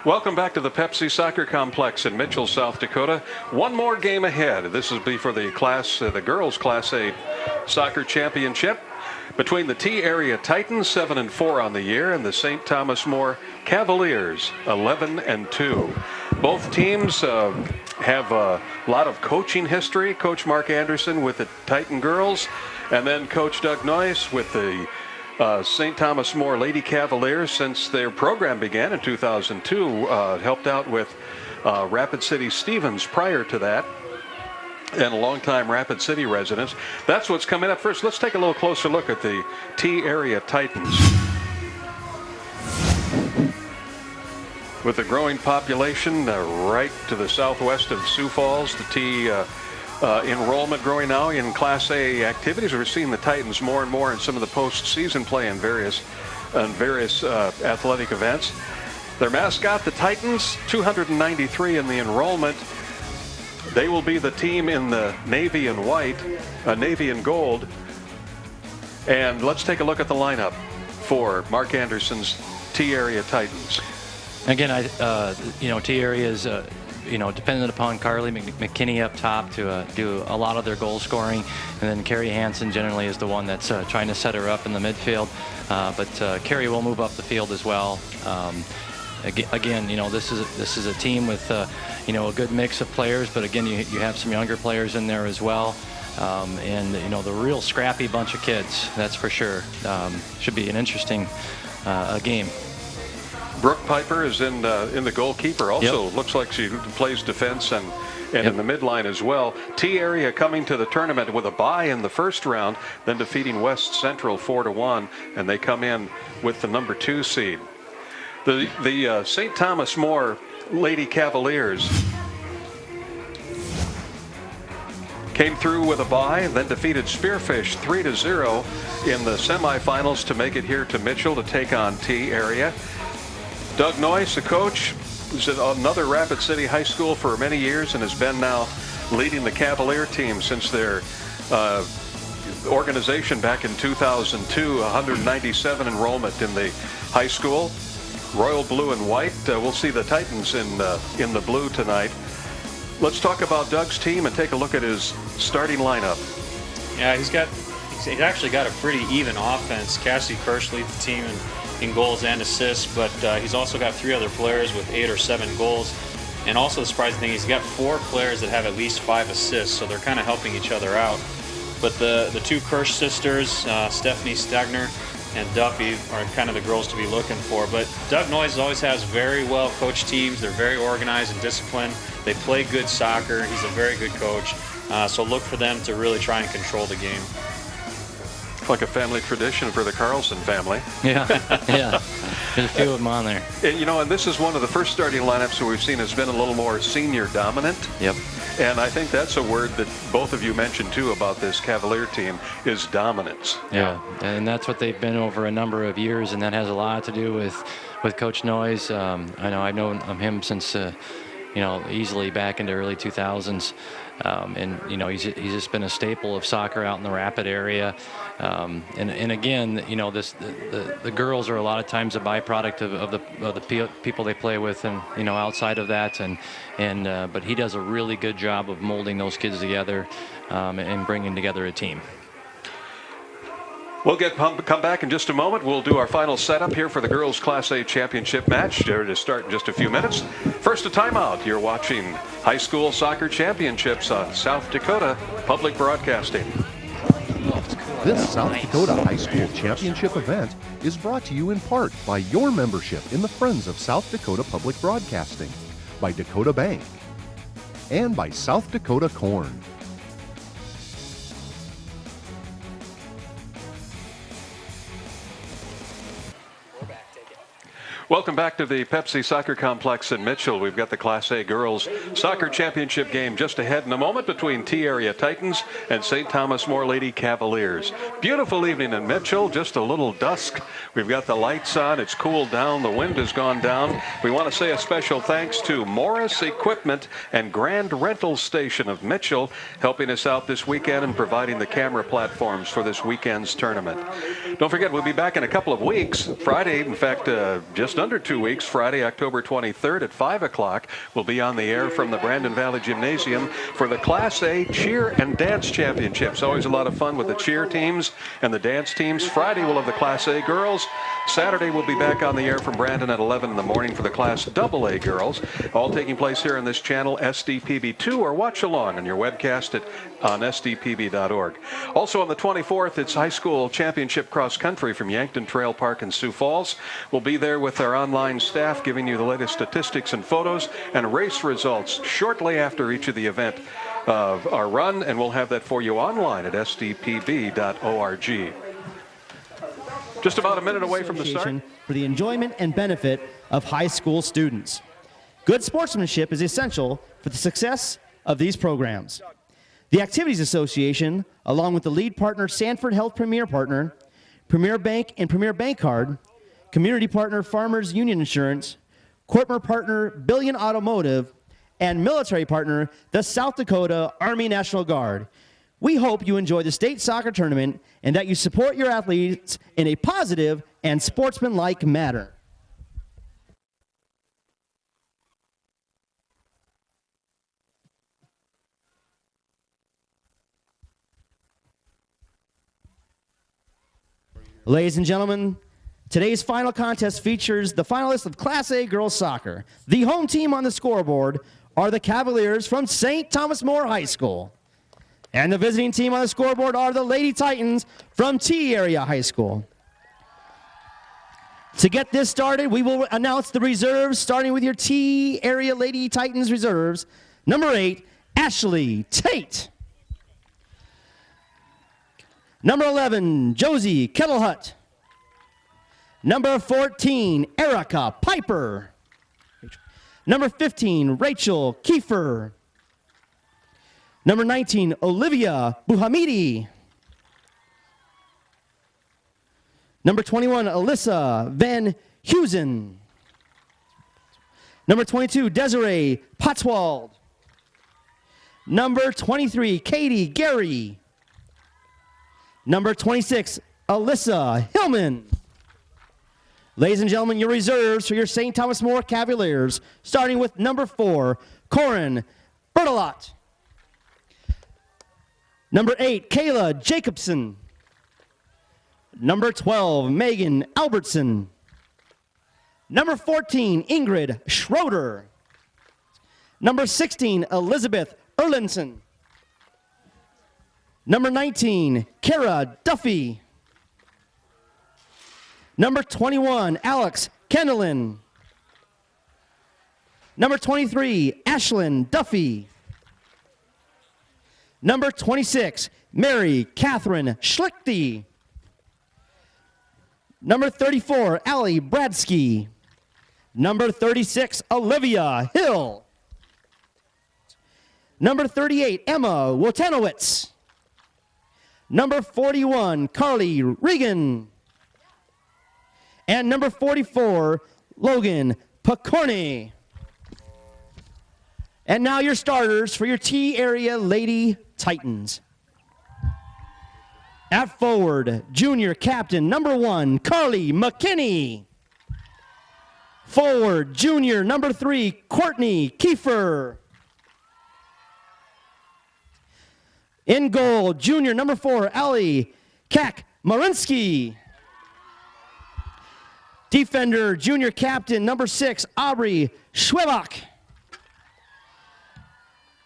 Welcome back to the Pepsi Soccer Complex in Mitchell, South Dakota. One more game ahead. This will be for the girls Class A Soccer Championship between the T-Area Titans, 7-4 on the year, and the St. Thomas More Cavaliers, 11-2. Both teams have a lot of coaching history. Coach Mark Anderson with the Titan girls, and then Coach Doug Noyes with the St. Thomas More Lady Cavaliers since their program began in 2002. Helped out with Rapid City Stevens prior to that, and a longtime Rapid City resident. That's what's coming up. First, let's take a little closer look at the T-Area Titans. With the growing population right to the southwest of Sioux Falls, the T enrollment growing now in Class A activities. We're seeing the Titans more and more in some of the postseason play in various athletic events. Their mascot, the Titans, 293 in the enrollment. They will be the team in the navy and white, navy and gold. And let's take a look at the lineup for Mark Anderson's T-Area Titans. Again, T-Area is dependent upon Carly McKinney up top to do a lot of their goal scoring, and then Carrie Hansen generally is the one that's trying to set her up in the midfield. But Carrie will move up the field as well. Again, this is a team with a good mix of players, but again, you have some younger players in there as well, and the real scrappy bunch of kids. That's for sure. Should be an interesting game. Brooke Piper is in the goalkeeper. Also, Yep. Looks like she plays defense and in the midline as well. T-Area coming to the tournament with a bye in the first round, then defeating West Central 4-1, and they come in with the number 2 seed. The St. Thomas More Lady Cavaliers came through with a bye, then defeated Spearfish 3-0 in the semifinals to make it here to Mitchell to take on T-Area. Doug Noyes, the coach, was at another Rapid City High School for many years and has been now leading the Cavalier team since their organization back in 2002. 197 enrollment in the high school. Royal blue and white. We'll see the Titans in the blue tonight. Let's talk about Doug's team and take a look at his starting lineup. Yeah, he's actually got a pretty even offense. Cassie Kirsch leads the team in goals and assists, but he's also got 3 other players with 8 or 7 goals. And also the surprising thing, he's got 4 players that have at least 5 assists, so they're kind of helping each other out. But the 2 Kirsch sisters, Stephanie Stegner and Duffy, are kind of the girls to be looking for. But Doug Noyes always has very well coached teams. They're very organized and disciplined. They play good soccer. He's a very good coach. So look for them to really try and control the game. Like a family tradition for the Carlson family. Yeah, yeah. There's a few of them on there. And, and this is one of the first starting lineups that we've seen has been a little more senior dominant. Yep. And I think that's a word that both of you mentioned too about this Cavalier team is dominance. Yeah, and that's what they've been over a number of years, and that has a lot to do with Coach Noyes. I've known him since easily back into early 2000s. And he's just been a staple of soccer out in the Rapid area, and again, the girls are a lot of times a byproduct of the people they play with, and outside of that, but he does a really good job of molding those kids together and bringing together a team. We'll come back in just a moment. We'll do our final setup here for the girls Class A championship match to start in just a few minutes. First, a timeout. You're watching High School Soccer Championships on South Dakota Public Broadcasting. This South Dakota High School Championship event is brought to you in part by your membership in the Friends of South Dakota Public Broadcasting, by Dakota Bank, and by South Dakota Corn. Welcome back to the Pepsi Soccer Complex in Mitchell. We've got the Class A Girls Soccer Championship game just ahead in a moment between T-Area Titans and St. Thomas More Lady Cavaliers. Beautiful evening in Mitchell, just a little dusk. We've got the lights on, it's cooled down, the wind has gone down. We want to say a special thanks to Morris Equipment and Grand Rental Station of Mitchell, helping us out this weekend and providing the camera platforms for this weekend's tournament. Don't forget, we'll be back in a couple of weeks. Friday, in fact, just just under 2 weeks, Friday, October 23rd at 5 o'clock, we'll be on the air from the Brandon Valley Gymnasium for the Class A Cheer and Dance Championships. Always a lot of fun with the cheer teams and the dance teams. Friday, we'll have the Class A girls. Saturday, we'll be back on the air from Brandon at 11 in the morning for the Class AA girls. All taking place here on this channel, SDPB2, or watch along on your webcast on sdpb.org. Also on the 24th, it's high school championship cross country from Yankton Trail Park in Sioux Falls. We'll be there with our online staff giving you the latest statistics and photos and race results shortly after each of the event of our run, and we'll have that for you online at sdpb.org. Just about a minute away from the start. For the enjoyment and benefit of high school students. Good sportsmanship is essential for the success of these programs. The Activities Association, along with the lead partner Sanford Health Premier Partner, Premier Bank and Premier Bank Card, community partner Farmers Union Insurance, corporate partner Billion Automotive, and military partner the South Dakota Army National Guard. We hope you enjoy the state soccer tournament and that you support your athletes in a positive and sportsmanlike manner. Ladies and gentlemen, today's final contest features the finalists of Class A Girls Soccer. The home team on the scoreboard are the Cavaliers from St. Thomas More High School. And the visiting team on the scoreboard are the Lady Titans from T Area High School. To get this started, we will announce the reserves, starting with your T Area Lady Titans reserves. Number 8, Ashley Tate. Number 11, Josie Kettlehut. Number 14, Erica Piper. Number 15, Rachel Kiefer. Number 19, Olivia Buhamidi. Number 21, Alyssa Van Heusen. Number 22, Desiree Potswald. Number 23, Katie Gary. Number 26, Alyssa Hillman. Ladies and gentlemen, your reserves for your St. Thomas More Cavaliers, starting with number 4, Corin Bertolot. Number 8, Kayla Jacobson. Number 12, Megan Albertson. Number 14, Ingrid Schroeder. Number 16, Elizabeth Erlinson. Number 19, Kara Duffy. Number 21, Alex Kendelin. Number 23, Ashlyn Duffy. Number 26, Mary Catherine Schlichty. Number 34, Allie Bradsky. Number 36, Olivia Hill. Number 38, Emma Wotanowitz. Number 41, Carly Regan. And number 44, Logan Picorni. And now your starters for your T Area Lady Titans. At forward, junior captain number 1, Carly McKinney. Forward, junior number 3, Courtney Kiefer. In goal, junior number 4, Ali Kak-Marinsky. Defender, junior captain number 6, Aubrey Schwebach.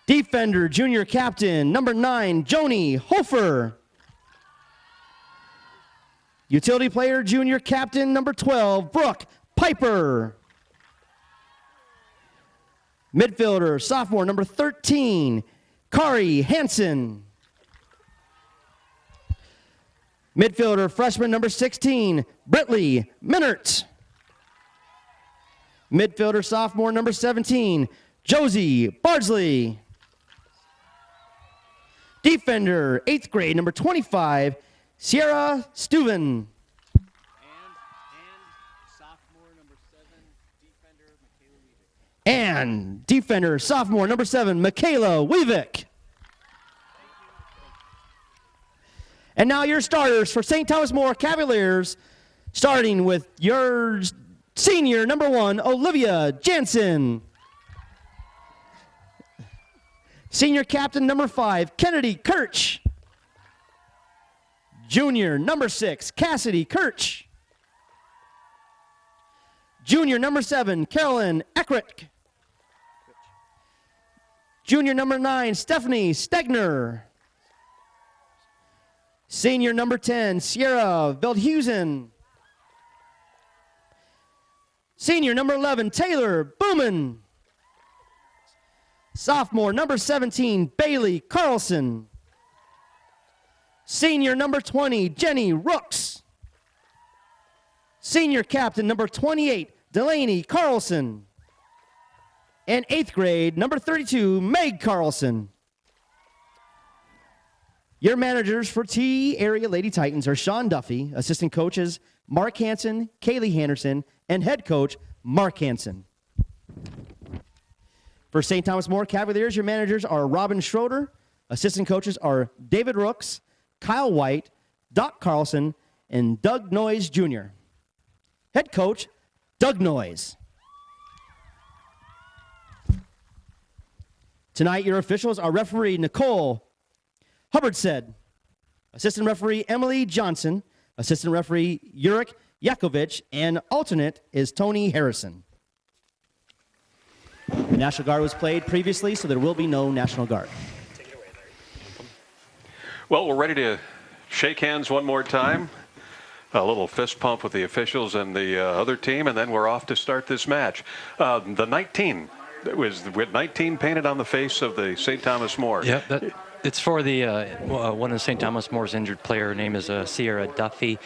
Defender, junior captain number 9, Joni Hofer. Utility player, junior captain number 12, Brooke Piper. Midfielder, sophomore number 13, Kari Hansen. Midfielder, freshman number 16, Britley Minert. Midfielder, sophomore number 17, Josie Bardsley. Defender, 8th grade, number 25, Sierra Steuven. And defender, sophomore, number 7, Michaela Weavick. And now your starters for St. Thomas More Cavaliers, starting with your Senior number 1, Olivia Jansen. Senior captain number 5, Kennedy Kirch. Junior number 6, Cassidy Kirch. Junior number 7, Carolyn Eckrick. Junior number 9, Stephanie Stegner. Senior number 10, Sierra Veldhusen. Senior number 11, Taylor Booman. Sophomore number 17, Bailey Carlson. Senior number 20, Jenny Rooks. Senior captain number 28, Delaney Carlson. And 8th grade, number 32, Meg Carlson. Your managers for T Area Lady Titans are Sean Duffy, assistant coaches Mark Hansen, Kaylee Henderson, and head coach Mark Hansen. For St. Thomas More Cavaliers, your managers are Robin Schroeder, assistant coaches are David Rooks, Kyle White, Doc Carlson, and Doug Noyes Jr. Head coach, Doug Noyes. Tonight, your officials are referee Nicole Hubbard said, assistant referee Emily Johnson, assistant referee Yurik Yakovich, and alternate is Tony Harrison. The National Guard was played previously, so there will be no National Guard. Well, we're ready to shake hands one more time. A little fist pump with the officials and the other team, and then we're off to start this match. The 19, it was with 19 painted on the face of the St. Thomas More. Yep, it's for the one of St. Thomas More's injured player. Her name is Sierra Duffy.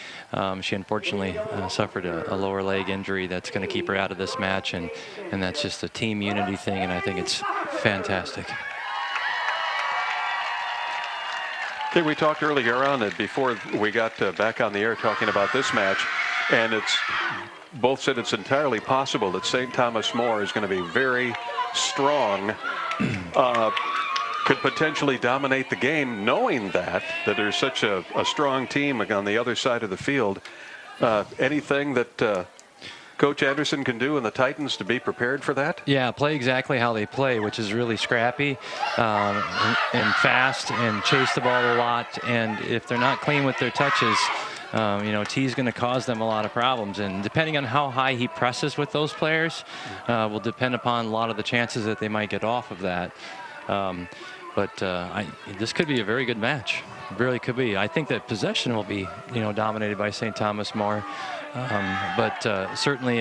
She unfortunately suffered a lower leg injury that's going to keep her out of this match, and that's just a team unity thing, and I think it's fantastic. Okay, we talked earlier on it before we got back on the air talking about this match, and it's both said it's entirely possible that St. Thomas More is going to be very strong, could potentially dominate the game, knowing that there's such a strong team on the other side of the field. Anything that Coach Anderson can do in the Titans to be prepared for that? Yeah, play exactly how they play, which is really scrappy and fast and chase the ball a lot. And if they're not clean with their touches, T's going to cause them a lot of problems. And depending on how high he presses with those players will depend upon a lot of the chances that they might get off of that. This could be a very good match. It really could be. I think that possession will be, dominated by St. Thomas More. Certainly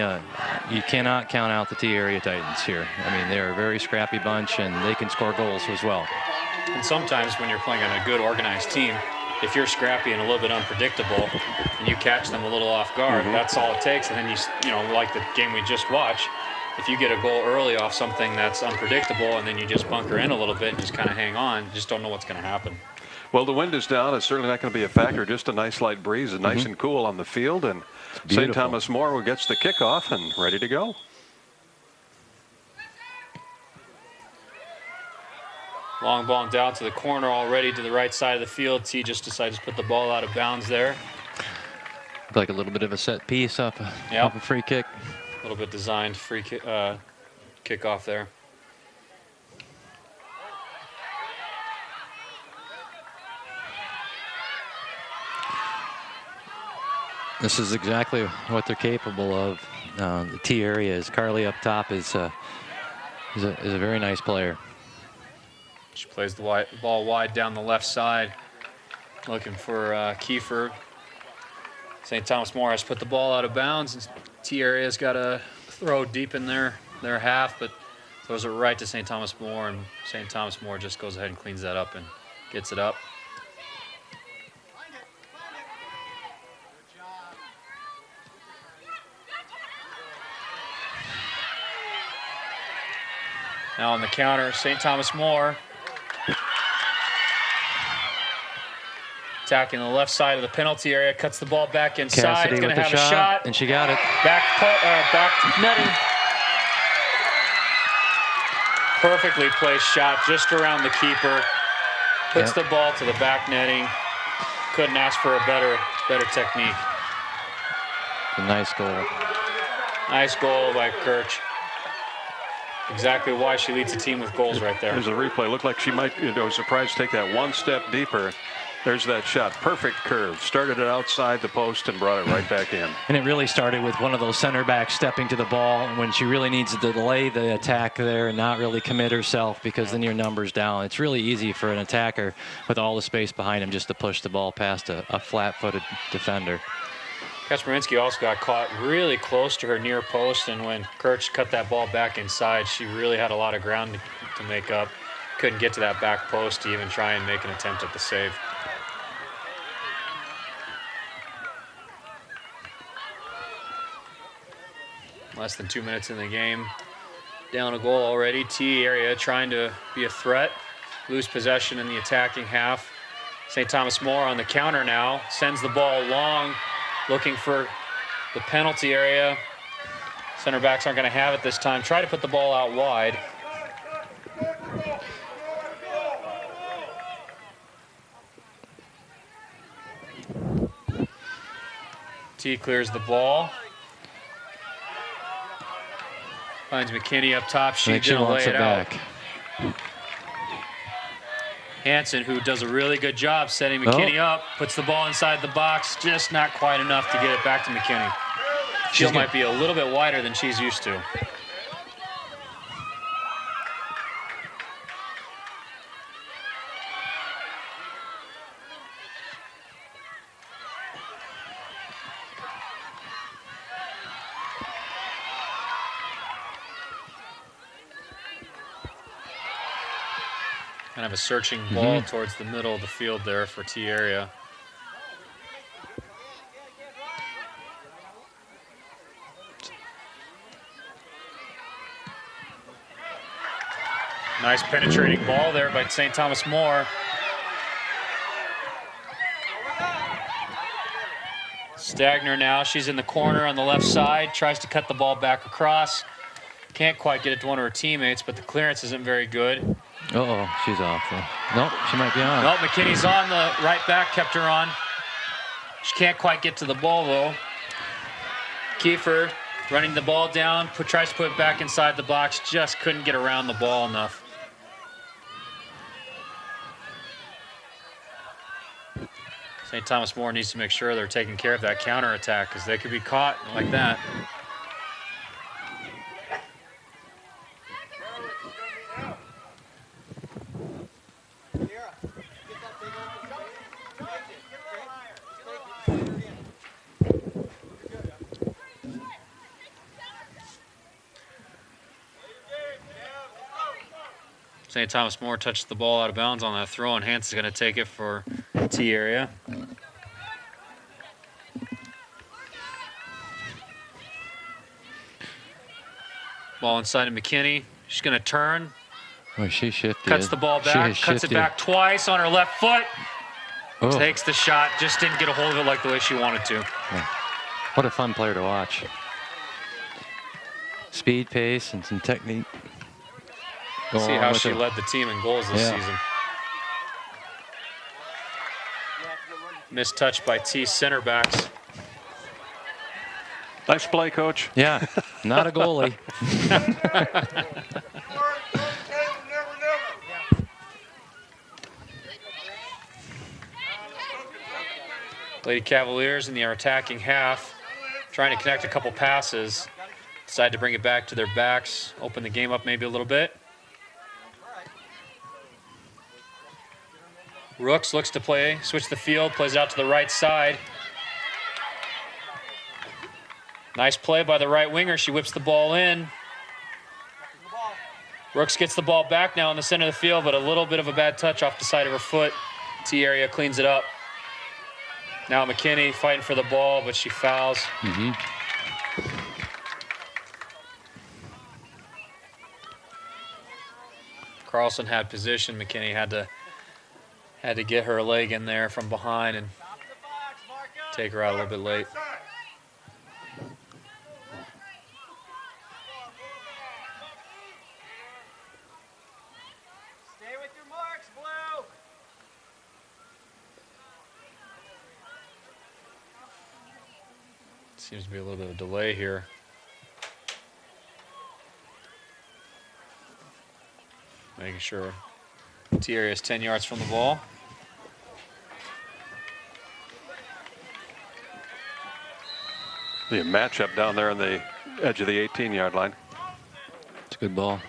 you cannot count out the T Area Titans here. I mean, they're a very scrappy bunch, and they can score goals as well. And sometimes when you're playing on a good organized team, if you're scrappy and a little bit unpredictable and you catch them a little off guard, that's all it takes. And then you like the game we just watched, if you get a goal early off something that's unpredictable and then you just bunker in a little bit and just kind of hang on, you just don't know what's going to happen. Well, the wind is down. It's certainly not going to be a factor. Just a nice light breeze, and nice and cool on the field. And St. Thomas More gets the kickoff and ready to go. Long ball down to the corner already to the right side of the field. T just decided to put the ball out of bounds there. Like a little bit of a set piece off a free kick. A little bit designed free kickoff there. This is exactly what they're capable of. The T Area is Carly up top is a very nice player. She plays the ball wide down the left side, looking for Kiefer. St. Thomas More has put the ball out of bounds, and T Area's got to throw deep in their half, but throws it right to St. Thomas More, and St. Thomas More just goes ahead and cleans that up and gets it up. Now on the counter, St. Thomas More attacking the left side of the penalty area, cuts the ball back inside. Cassidy it's going to have a shot. And she got it. Back netting. Perfectly placed shot just around the keeper. Puts the ball to the back netting. Couldn't ask for a better technique. A nice goal. Nice goal by Kirch. Exactly why she leads the team with goals right there. There's a replay. Looked like she might, surprised to take that one step deeper. There's that shot. Perfect curve. Started it outside the post and brought it right back in. And it really started with one of those center backs stepping to the ball when she really needs to delay the attack there and not really commit herself, because then your number's down. It's really easy for an attacker with all the space behind him just to push the ball past a flat-footed defender. Kaczmarynski also got caught really close to her near post, and when Kirch cut that ball back inside, she really had a lot of ground to make up. Couldn't get to that back post to even try and make an attempt at the save. Less than 2 minutes in the game. Down a goal already. T area trying to be a threat. Lose possession in the attacking half. St. Thomas More on the counter now. Sends the ball long, looking for the penalty area. Center backs aren't going to have it this time. Try to put the ball out wide. T clears the ball. Finds McKinney up top. She's going to lay it out. Hansen, who does a really good job setting McKinney up, puts the ball inside the box, just not quite enough to get it back to McKinney. She might be a little bit wider than she's used to. Kind of a searching ball towards the middle of the field there for T area. Nice penetrating ball there by St. Thomas More. Stagner now, she's in the corner on the left side, tries to cut the ball back across. Can't quite get it to one of her teammates, but the clearance isn't very good. Uh-oh, she's off. Nope, she might be on. Nope, McKinney's on. The right back kept her on. She can't quite get to the ball, though. Kiefer running the ball down, tries to put it back inside the box, just couldn't get around the ball enough. St. Thomas More needs to make sure they're taking care of that counterattack, because they could be caught like that. St. Thomas More touched the ball out of bounds on that throw, and Hansen's going to take it for T area. Ball inside of McKinney. She's going to turn. Oh, she shifted. Cuts the ball back, cuts it back twice on her left foot. Oh. Takes the shot, just didn't get a hold of it like the way she wanted to. Yeah. What a fun player to watch. Speed, pace, and some technique. See how she led the team in goals this season. Missed touch by T center backs. Nice play, Coach. Yeah, not a goalie. Lady Cavaliers in the attacking half, trying to connect a couple passes. Decide to bring it back to their backs, open the game up maybe a little bit. Rooks looks to play, switch the field, plays out to the right side. Nice play by the right winger. She whips the ball in. Rooks gets the ball back now in the center of the field, but a little bit of a bad touch off the side of her foot. T area cleans it up. Now McKinney fighting for the ball, but she fouls. Carlson had position. McKinney had to get her leg in there from behind and take her out a little bit late. Stay with your marks, Blue. Seems to be a little bit of a delay here. Making sure T area is 10 yards from the ball. The matchup down there on the edge of the 18-yard line. It's a good ball.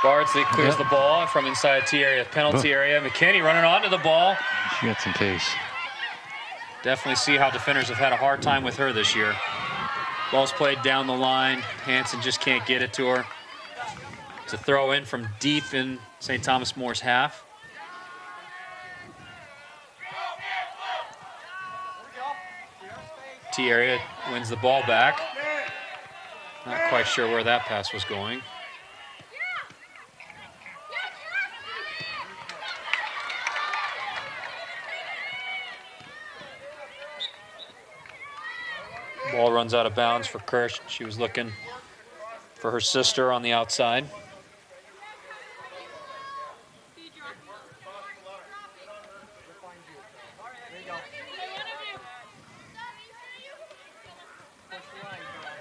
Bardsley clears the ball from inside T area, penalty area. McKinney running onto the ball. She got some pace. Definitely see how defenders have had a hard time with her this year. Ball's played down the line. Hanson just can't get it to her. It's a throw in from deep in St. Thomas More's half. T area wins the ball back. Not quite sure where that pass was going. Ball runs out of bounds for Kirsch. She was looking for her sister on the outside.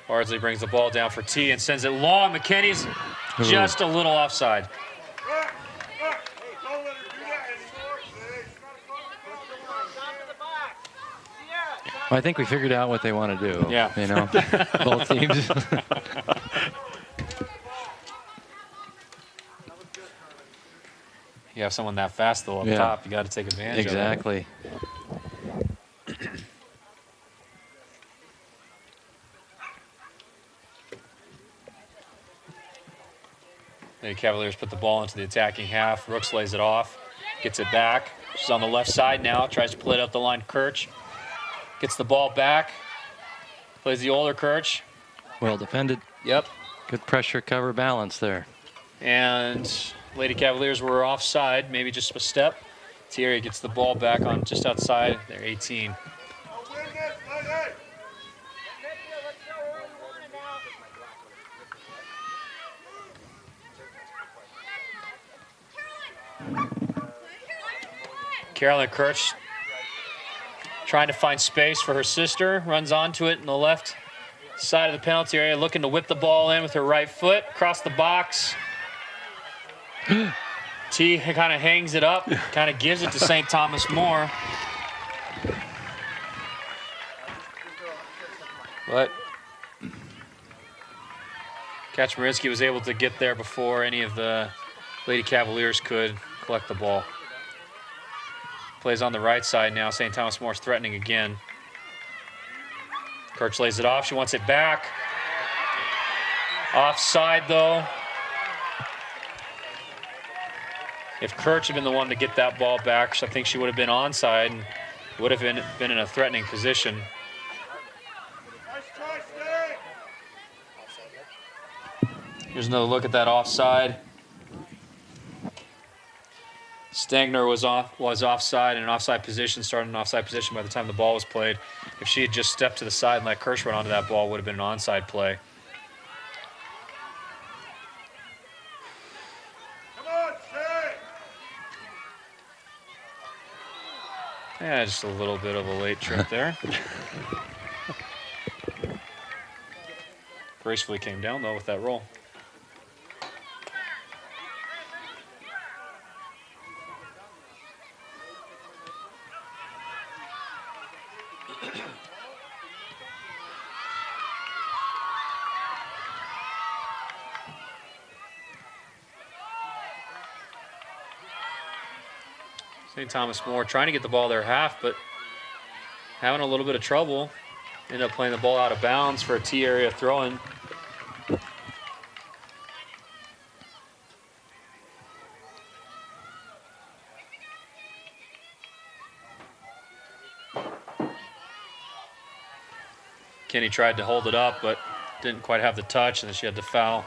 Bardsley brings the ball down for T and sends it long. McKinney's just a little offside. Well, I think we figured out what they want to do. Yeah. You know, both teams. You have someone that fast, though, up top. You got to take advantage exactly. of it. The Cavaliers put the ball into the attacking half. Rooks lays it off, gets it back. She's on the left side now, tries to play it up the line. Kirch gets the ball back, plays the older Kirch. Well defended. Yep. Good pressure cover balance there. And Lady Cavaliers were offside, maybe just a step. Thierry gets the ball back on just outside their 18. Carolyn Kirch trying to find space for her sister, runs onto it in the left side of the penalty area, looking to whip the ball in with her right foot, across the box. T kind of hangs it up, kind of gives it to St. Thomas More. But Kaczmarynski was able to get there before any of the Lady Cavaliers could collect the ball. Plays on the right side now. St. Thomas More's threatening again. Kirch lays it off. She wants it back. Offside, though. If Kirch had been the one to get that ball back, I think she would have been onside and would have been in a threatening position. Here's another look at that offside. Stangner was offside in an offside position, started in an offside position by the time the ball was played. If she had just stepped to the side and let Kirsch run onto that ball, it would have been an onside play. Yeah, just a little bit of a late trip there. Gracefully came down, though, with that roll. St. Thomas More trying to get the ball their half, but having a little bit of trouble. End up playing the ball out of bounds for a T area throw-in. Kenny tried to hold it up, but didn't quite have the touch, and then she had to foul.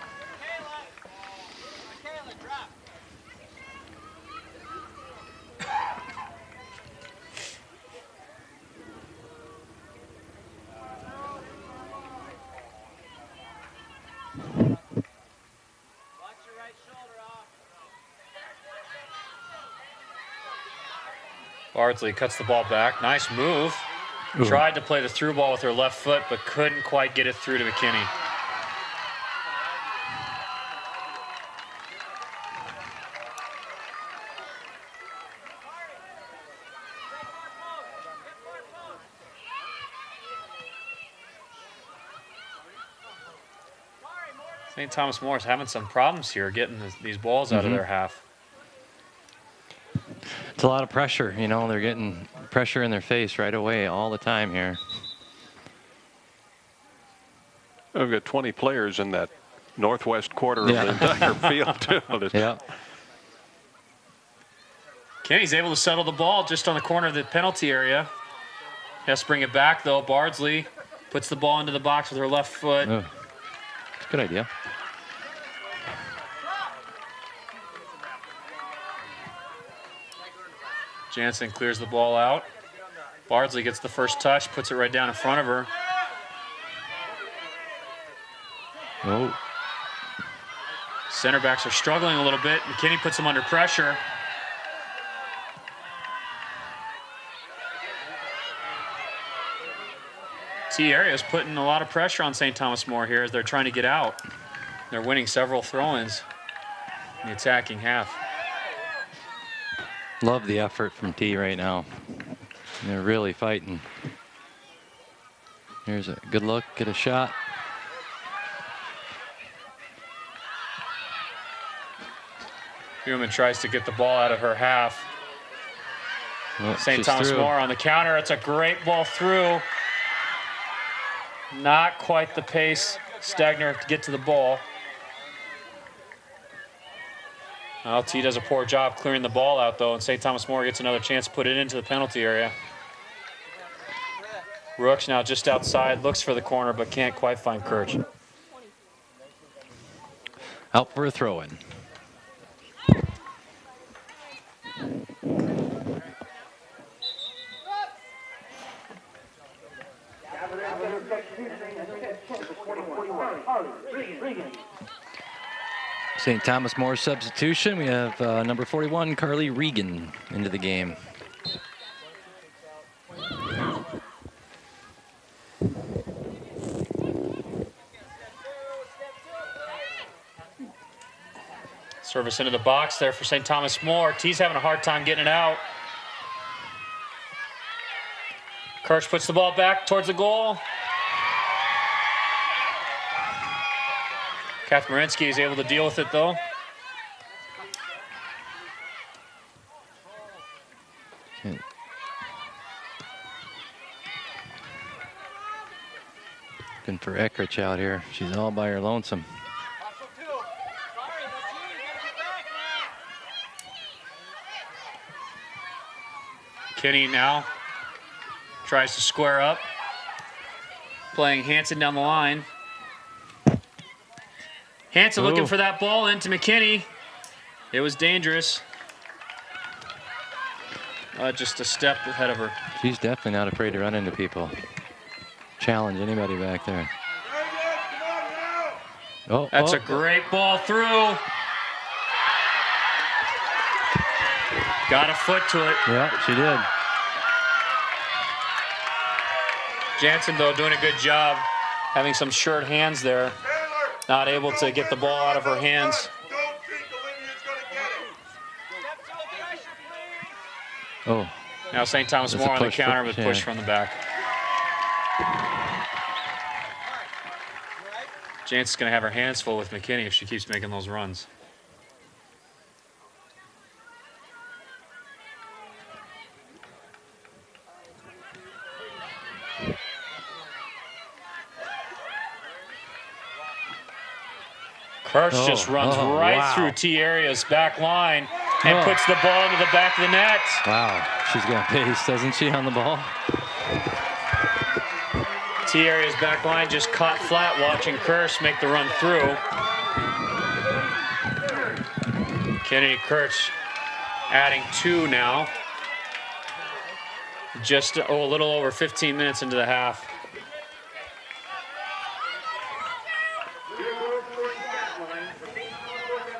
Bardsley cuts the ball back. Nice move. Tried to play the through ball with her left foot, but couldn't quite get it through to McKinney. St. Thomas More is having some problems here getting these balls out of their half. It's a lot of pressure, you know. They're getting pressure in their face right away all the time here. We've got 20 players in that northwest quarter of the entire field, too. Yeah. Kenny's able to settle the ball just on the corner of the penalty area. Has to bring it back, though. Bardsley puts the ball into the box with her left foot. Oh, good idea. Jansen clears the ball out. Bardsley gets the first touch, puts it right down in front of her. Oh. Center backs are struggling a little bit. McKinney puts them under pressure. T area is putting a lot of pressure on St. Thomas More here as they're trying to get out. They're winning several throw-ins in the attacking half. Love the effort from T right now. They're really fighting. Here's a good look, get a shot. Human tries to get the ball out of her half. Oh, St. Thomas More on the counter. It's a great ball through. Not quite the pace Stagner to get to the ball. Well, T does a poor job clearing the ball out, though, and St. Thomas More gets another chance to put it into the penalty area. Rooks now just outside, looks for the corner, but can't quite find Kirch. Out for a throw-in. St. Thomas More substitution. We have number 41, Carly Regan, into the game. Service into the box there for St. Thomas More. T's having a hard time getting it out. Kirsch puts the ball back towards the goal. Kath Marinsky is able to deal with it, though. Okay. Looking for Ekrich out here. She's all by her lonesome. Kenny now tries to square up. Playing Hanson down the line. Hanson looking for that ball into McKinney. It was dangerous. Just a step ahead of her. She's definitely not afraid to run into people. Challenge anybody back there. Oh, That's a great ball through. Got a foot to it. Yeah, she did. Jansen, though, doing a good job having some short hands there. Not able to get the ball out of her hands. Oh. Now St. Thomas More on the counter with push from the back. Jansen's going to have her hands full with McKinney if she keeps making those runs. Kirsch just runs right through T Area's back line and puts the ball into the back of the net. Wow, she's got pace, doesn't she, on the ball? T Area's back line just caught flat watching Kirsch make the run through. Kennedy Kirsch adding 2 now. Just a little over 15 minutes into the half.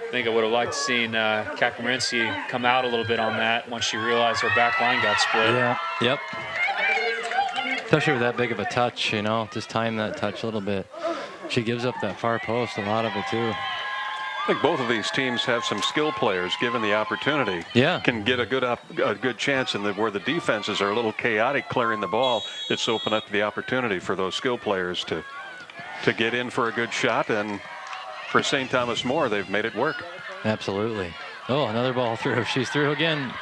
I think I would have liked to seen Kat Kamarinsky come out a little bit on that once she realized her back line got split. Yeah, yep. Especially with that big of a touch, you know, just time that touch a little bit. She gives up that far post, a lot of it too. I think both of these teams have some skill players, given the opportunity. Yeah. Can get a good chance in where the defenses are a little chaotic clearing the ball. It's opened up the opportunity for those skill players to get in for a good shot. And for St. Thomas More, they've made it work. Absolutely. Oh, another ball through. She's through again.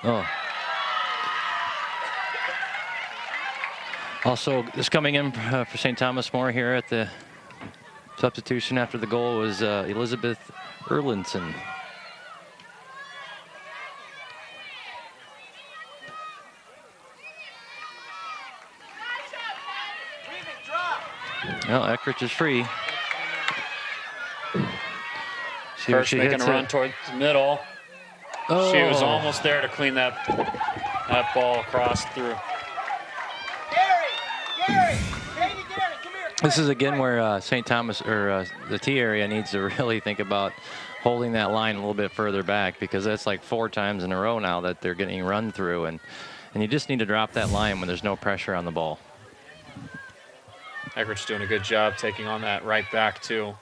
Oh. Also, just coming in for St. Thomas More here at the substitution after the goal was Elizabeth Erlinson. Well, Eckrich is free. See where Kirsch she making hits a run it. towards the middle. Oh. She was almost there to clean that ball across through. Gary, Katie, Gary, come here. This is again where St. Thomas or the T area needs to really think about holding that line a little bit further back, because that's like 4 times in a row now that they're getting run through, and you just need to drop that line when there's no pressure on the ball. Eckrich doing a good job taking on that right back too.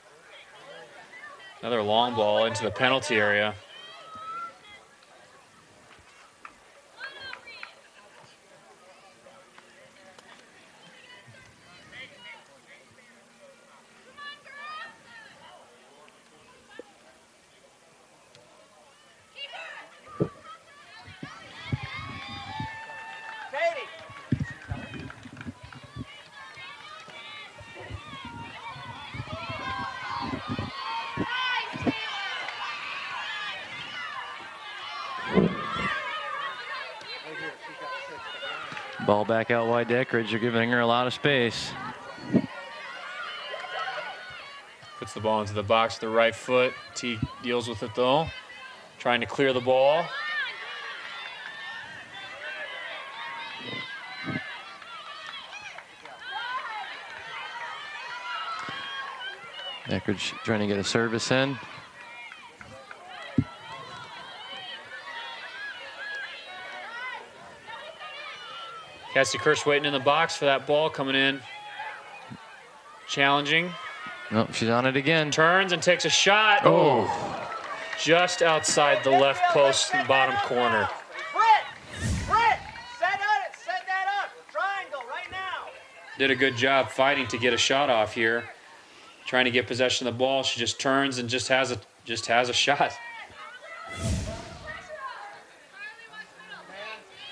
Another long ball into the penalty area. Ball back out wide to Eckrich. You're giving her a lot of space. Puts the ball into the box with the right foot. T deals with it though. Trying to clear the ball. Eckrich trying to get a service in. Cassie Kirsch waiting in the box for that ball coming in. Challenging. Nope, she's on it again. Turns and takes a shot. Oh. Just outside the left post in the bottom corner. Brett, set that up. Triangle right now. Did a good job fighting to get a shot off here. Trying to get possession of the ball. She just turns and just has a shot.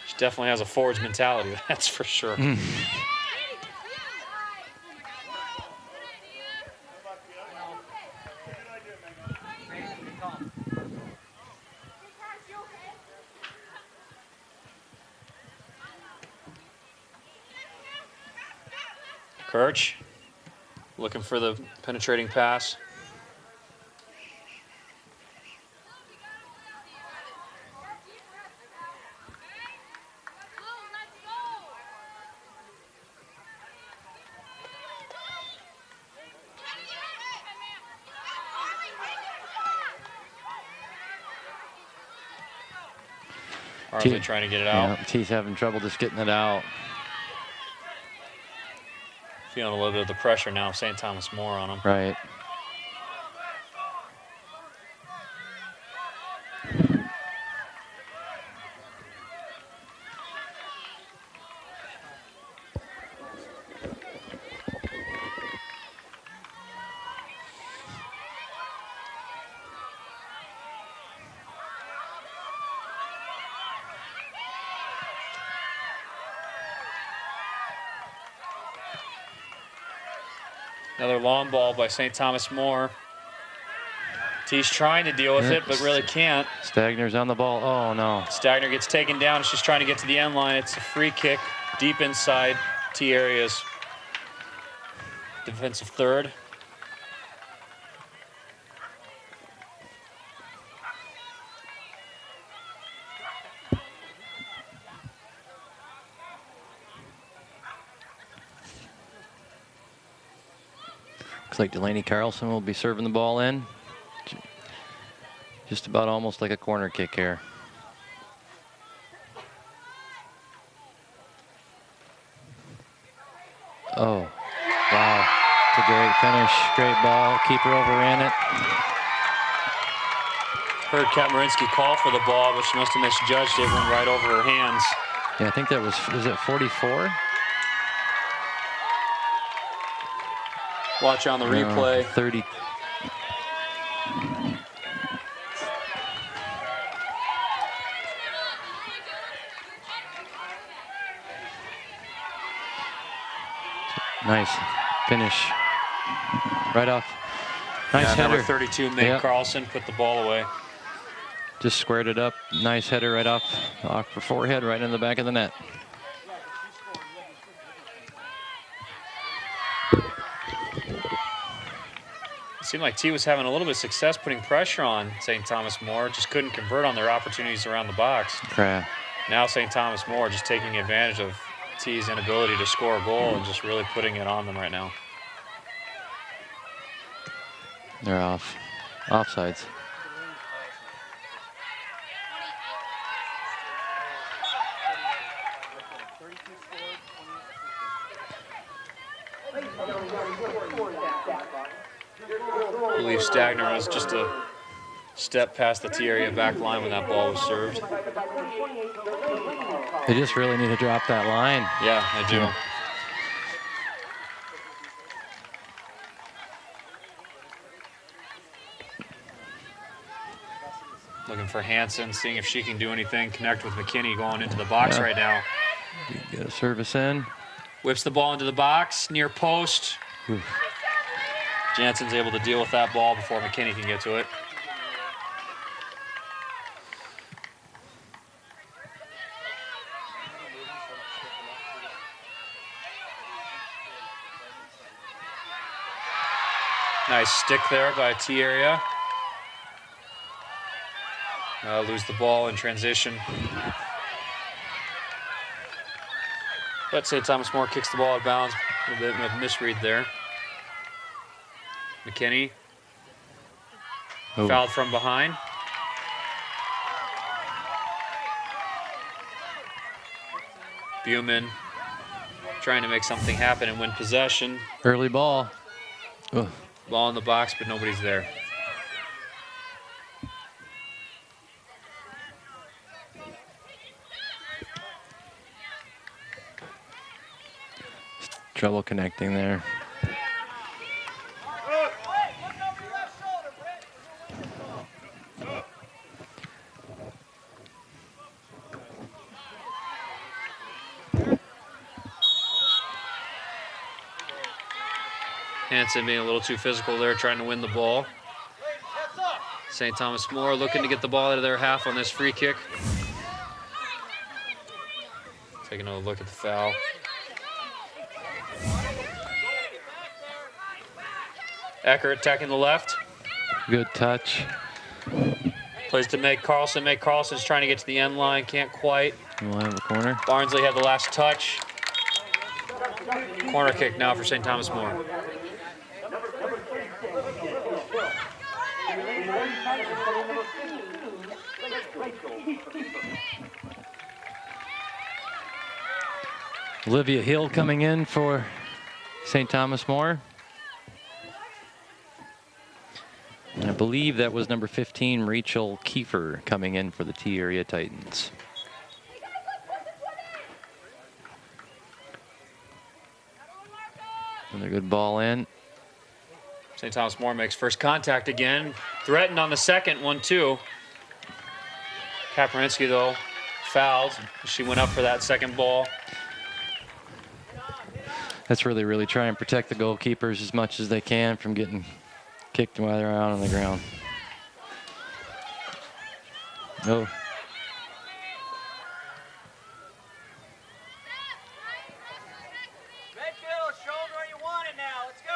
She definitely has a forwards mentality, that's for sure. Kirch looking for the penetrating pass. Arley trying to get it out. Yeah, T's having trouble just getting it out. Feeling a little bit of the pressure now of St. Thomas More on him. Right. Another long ball by St. Thomas More. T's trying to deal with it, but really can't. Stagner's on the ball. Oh, no. Stagner gets taken down. She's trying to get to the end line. It's a free kick deep inside T areas. Defensive third. Looks like Delaney Carlson will be serving the ball in. Just about almost like a corner kick here. Oh, wow. It's a great finish. Great ball. Keeper overran it. Heard Kapmarinsky call for the ball, but she must have misjudged it. Went right over her hands. Yeah, I think that was it 44? Watch on the replay. 30. Nice finish. Right off. Nice header. Number 32, Meg Yep. Carlson, put the ball away. Just squared it up. Nice header right off her forehead, right in the back of the net. It seemed like T was having a little bit of success putting pressure on St. Thomas More. Just couldn't convert on their opportunities around the box. Crap. Now St. Thomas More just taking advantage of T's inability to score a goal and just really putting it on them right now. They're off. Offsides. I believe Stagner was just a step past the T area back line when that ball was served. They just really need to drop that line. Yeah, I do. Looking for Hanson, seeing if she can do anything, connect with McKinney going into the box right now. Get a service in. Whips the ball into the box, near post. Jansen's able to deal with that ball before McKinney can get to it. Nice stick there by T area. Lose the ball in transition. But St. Thomas More kicks the ball out of bounds. A little bit of a misread there. McKinney. Ooh. Fouled from behind. Buman trying to make something happen and win possession. Early ball. Ugh. Ball in the box, but nobody's there. Trouble connecting there. Hanson being a little too physical there, trying to win the ball. St. Thomas More looking to get the ball out of their half on this free kick. Taking a look at the foul. Ecker attacking the left. Good touch. Plays to Meg Carlson. Meg Carlson's trying to get to the end line. Can't quite. We'll have the corner. Barnsley had the last touch. Corner kick now for St. Thomas More. Olivia Hill coming in for St. Thomas More. And I believe that was number 15, Rachel Kiefer, coming in for the T Area Titans. Another good ball in. St. Thomas More makes first contact again. Threatened on the second, 1-2. Kapmarinsky, though, fouled. She went up for that second ball. That's really, really try and protect the goalkeepers as much as they can from getting kicked while they're out on the ground. Oh. Redfield, show them where you want it now. Let's go.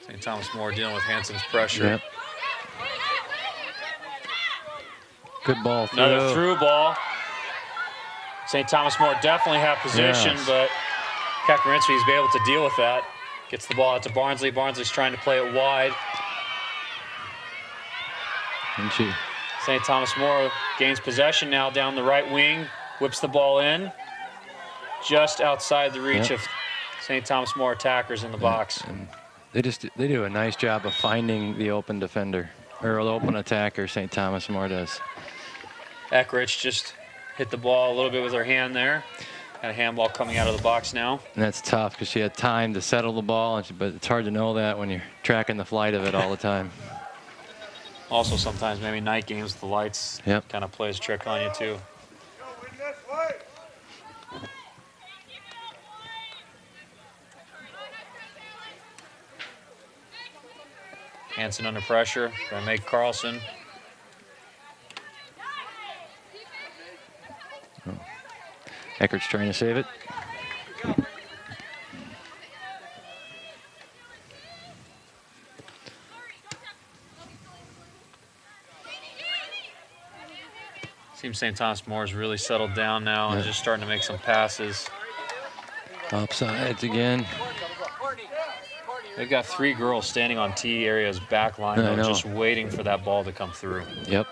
St. Thomas More dealing with Hanson's pressure. Yep. Good ball through. Another through ball. St. Thomas More definitely have position, Yes. but Captain Rinsby's be able to deal with that. Gets the ball out to Barnsley. Barnsley's trying to play it wide. And she, St. Thomas More gains possession now down the right wing, whips the ball in, just outside the reach of St. Thomas More attackers in the box. and they do a nice job of finding the open defender, or the open attacker, St. Thomas More does. Eckrich just hit the ball a little bit with her hand there. Got a handball coming out of the box now. And that's tough because she had time to settle the ball, but it's hard to know that when you're tracking the flight of it all the time. Also, sometimes maybe night games with the lights kind of plays a trick on you too. Hansen under pressure, gonna make Carlson. Eckert's trying to save it. Seems St. Thomas More has really settled down now and just starting to make some passes. Offsides again. They've got 3 girls standing on T area's back line, I know. just waiting for that ball to come through. Yep.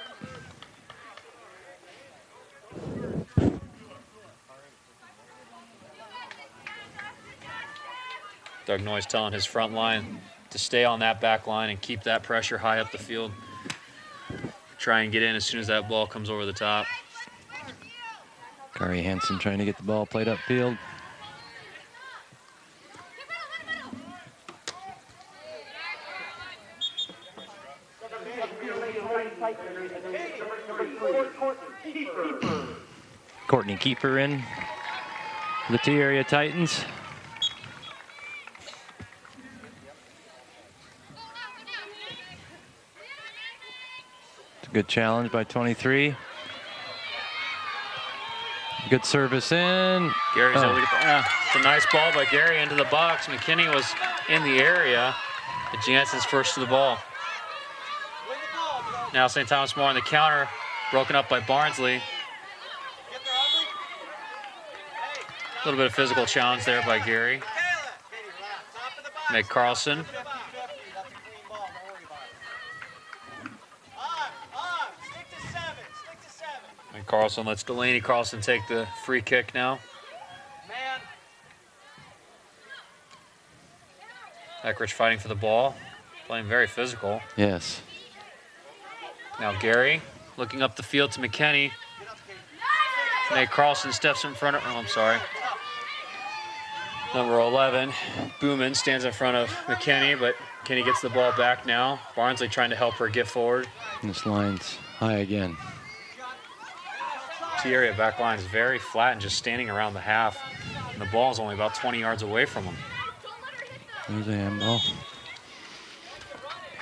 Doug Noyes telling his front line to stay on that back line and keep that pressure high up the field. Try and get in as soon as that ball comes over the top. Kari Hansen trying to get the ball played upfield. Courtney Keeper in for the T area Titans. It's a good challenge by 23. Good service in. Gary's able to get it's a nice ball by Gary into the box. McKinney was in the area, but Jansen's first to the ball. Now St. Thomas More on the counter, broken up by Barnsley. A little bit of physical challenge there by Gary. Meg Carlson. And Carlson lets Delaney Carlson take the free kick now. Eckrich fighting for the ball, playing very physical. Yes. Now Gary looking up the field to McKinney. Meg Carlson steps in front of, oh, I'm sorry. Number 11, Booman stands in front of McKinney, but McKinney gets the ball back now. Barnsley trying to help her get forward. And this line's high again. T area back line is very flat and just standing around the half. And the ball is only about 20 yards away from them. There's a handball.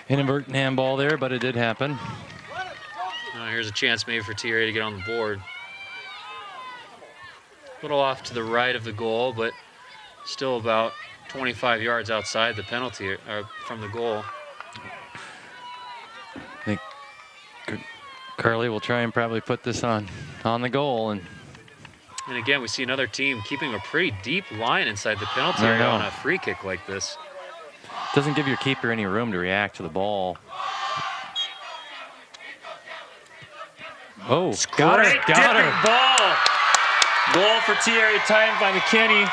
Inadvertent handball there, but it did happen. Now here's a chance maybe for T area to get on the board. A little off to the right of the goal, but still about 25 yards outside the penalty, or from the goal. I think Carly will try and probably put this on the goal. And again, we see another team keeping a pretty deep line inside the penalty area on a free kick like this. Doesn't give your keeper any room to react to the ball. Oh, got her. Ball. Goal for T area Titan by McKinney.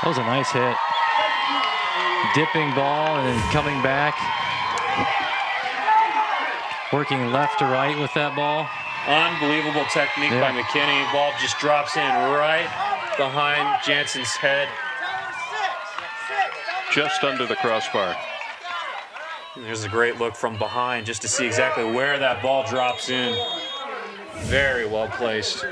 That was a nice hit. Dipping ball and then coming back. Working left to right with that ball. Unbelievable technique by McKinney. Ball just drops in right behind Jansen's head. Just under the crossbar. And there's a great look from behind just to see exactly where that ball drops in. Very well placed.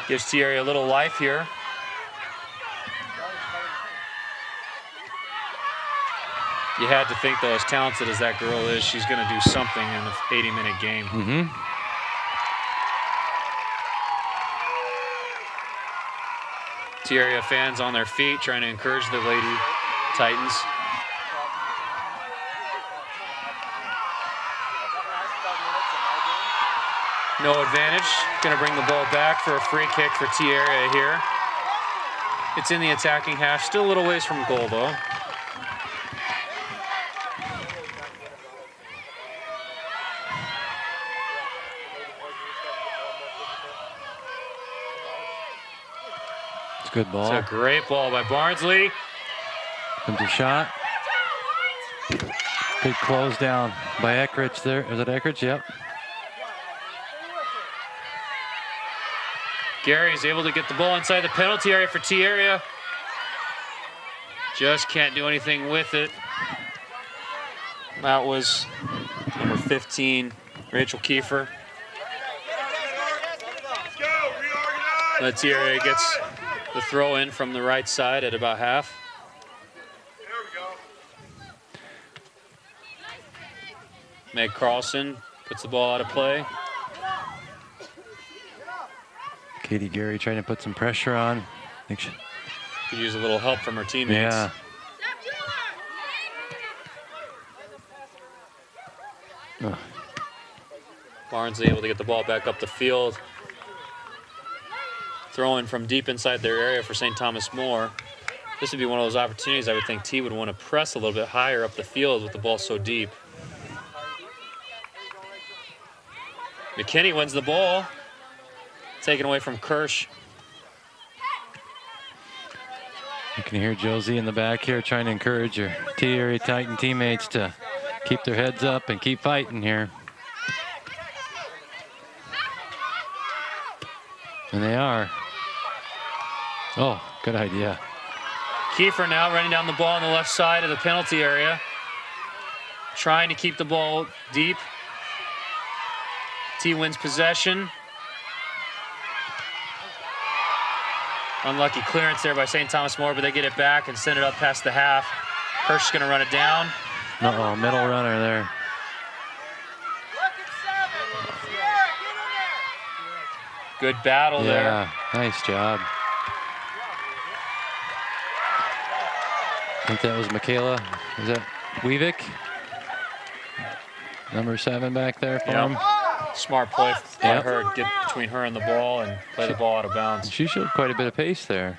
Gives T area a little life here. You had to think, though, as talented as that girl is, she's going to do something in the 80-minute game. T area fans on their feet trying to encourage the Lady Titans. No advantage. Going to bring the ball back for a free kick for T area here. It's in the attacking half. Still a little ways from goal, though. It's a good ball. It's a great ball by Barnsley. Empty shot. Good close down by Eckridge there. Is it Eckridge? Yep. Gary's able to get the ball inside the penalty area for T area. Just can't do anything with it. That was number 15, Rachel Kiefer. The T area gets the throw in from the right side at about half. Meg Carlson puts the ball out of play. Katie Gary trying to put some pressure on. Think she could use a little help from her teammates. Yeah. Barnsley able to get the ball back up the field. Throwing from deep inside their area for St. Thomas More. This would be one of those opportunities I would think T would want to press a little bit higher up the field with the ball so deep. McKinney wins the ball. Taken away from Kirsch. You can hear Josie in the back here trying to encourage her T area Titan teammates to keep their heads up and keep fighting here. And they are. Oh, good idea. Kiefer now running down the ball on the left side of the penalty area. Trying to keep the ball deep. T wins possession. Unlucky clearance there by St. Thomas More, but they get it back and send it up past the half. Kirsch is going to run it down. Uh-oh, middle runner there. Good battle there. Yeah, nice job. I think that was Michaela. Is that Weevick? Number 7 back there for him. Smart play by her, get between her and the ball and play the ball out of bounds. She showed quite a bit of pace there.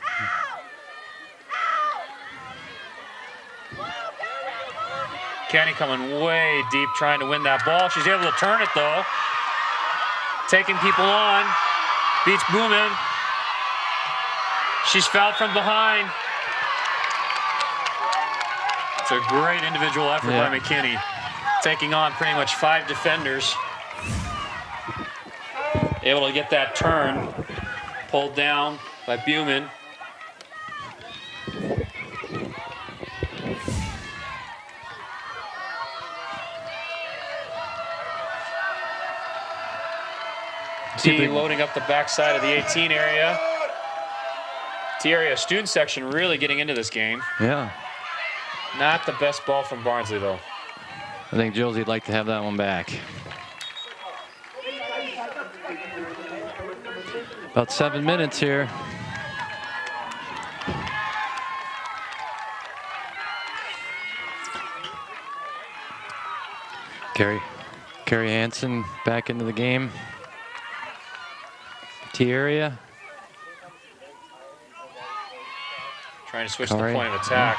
Kenny coming way deep trying to win that ball. She's able to turn it though. Taking people on. Beats Booman. She's fouled from behind. It's a great individual effort by McKinney. Taking on pretty much 5 defenders. Able to get that turn. Pulled down by Buman. T loading up the backside of the 18 area. T area student section really getting into this game. Yeah. Not the best ball from Barnsley though. I think Josie'd like to have that one back. About 7 minutes here. Carrie Hansen back into the game. T area. Trying to switch the point of attack.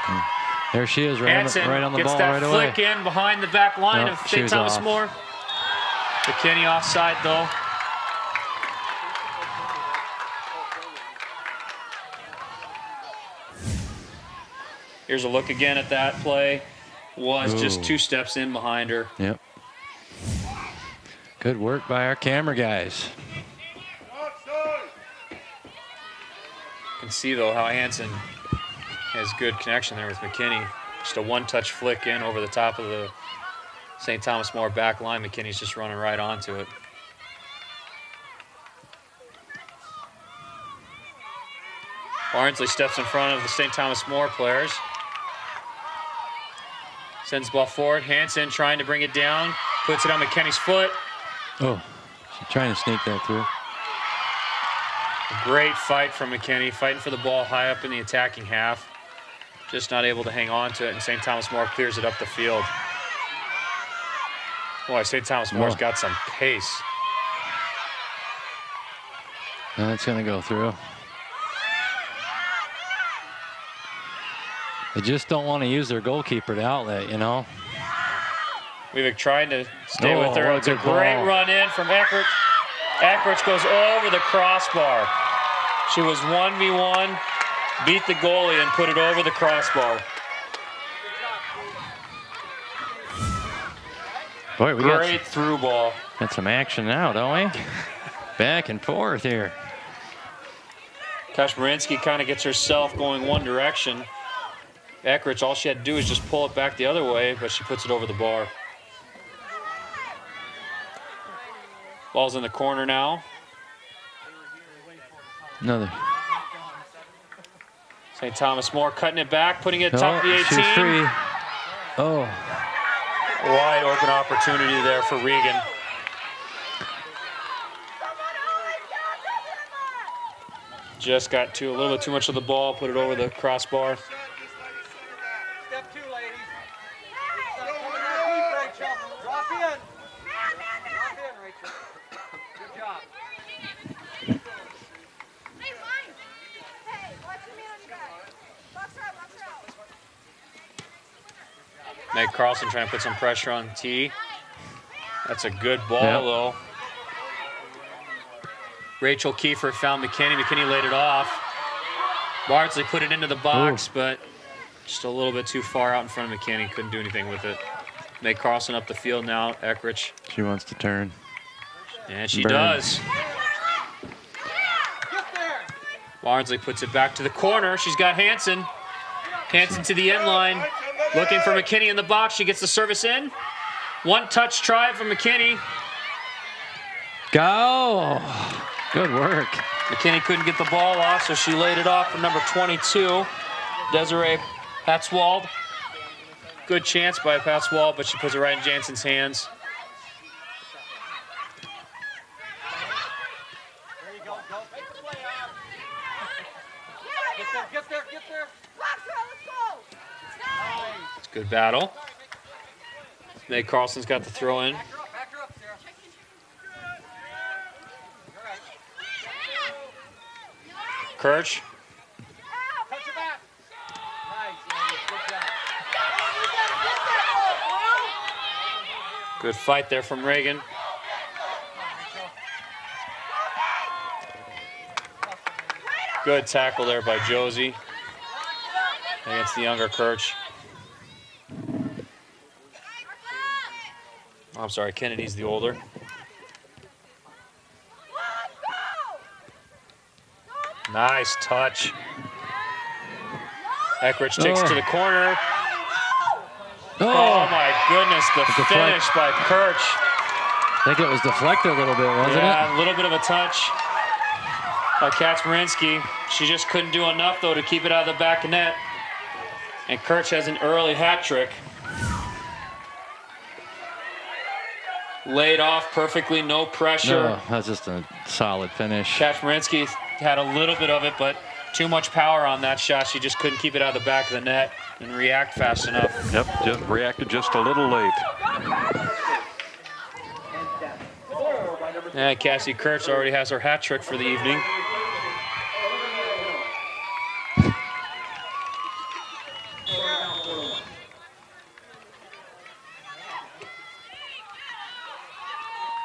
There she is, right on the ball right away. Gets that flick in behind the back line of St. Thomas More. McKinney offside though. Here's a look again at that play. Was just 2 steps in behind her. Yep. Good work by our camera guys. You can see though how Hansen has good connection there with McKinney. Just a 1-touch flick in over the top of the St. Thomas More back line. McKinney's just running right onto it. Barnsley steps in front of the St. Thomas More players. Sends the ball forward. Hansen trying to bring it down. Puts it on McKinney's foot. Oh, she's trying to sneak that through. A great fight from McKinney, fighting for the ball high up in the attacking half. Just not able to hang on to it, and St. Thomas More clears it up the field. Boy, St. Thomas More's got some pace. That's going to go through. They just don't want to use their goalkeeper to outlet, you know. We've tried to stay with her. What It's a good great ball. run in from Eckrich. Eckrich goes over the crossbar. She was 1v1, beat the goalie and put it over the crossbar. Boy, we Great through ball. got some action now, don't we? Back and forth here. Kashmarinsky kind of gets herself going one direction. Eckrich, all she had to do is just pull it back the other way, but she puts it over the bar. Ball's in the corner now. Another. St. Thomas More cutting it back, putting it top of the 18. She's free. Oh, Wide open opportunity there for Regan. Just got a little bit too much of the ball, put it over the crossbar. Step 2, ladies. Deep, Rachel. Drop in. Drop in, Rachel. Good job. Meg Carlson trying to put some pressure on T. That's a good ball, Yep. though. Rachel Kiefer found McKinney. McKinney laid it off. Bardsley put it into the box, but just a little bit too far out in front of McKinney. Couldn't do anything with it. Meg Carlson up the field now. Eckrich. she wants to turn. And she Burn. does. Get there. Barnsley puts it back to the corner. She's got Hanson. Hanson to the end line. Looking for McKinney in the box. She gets the service in. One touch try from McKinney. Go! Good work. McKinney couldn't get the ball off, so she laid it off for number 22, Desiree Patzwald. Good chance by Patzwald, but she puts it right in Jansen's hands. There you go. Go. Make the play out. Get there. Get there. Get there. It's a good battle. Meg Carlson's got the throw in. Back her up, Sarah. All right. Kirch. Touch it back. Nice, ladies. Good job. Good fight there from Reagan. Good tackle there by Josie against the younger Kirch. I'm sorry, Kennedy's the older. Nice touch. Eckrich takes it to the corner. Oh my goodness, the finish by Kirch. I think it was deflected a little bit, wasn't Yeah, a little bit of a touch by Kaczmarinski. She just couldn't do enough, though, to keep it out of the back of net. And Kirch has an early hat trick. Laid off perfectly, no it? pressure. No, that's just a solid finish. Kaczmarinski had a little bit of it, but too much power on that shot. She just couldn't keep it out of the back of the net and react fast enough. Yep, just reacted just a little late. And Cassie Kirch already has her hat trick for the evening.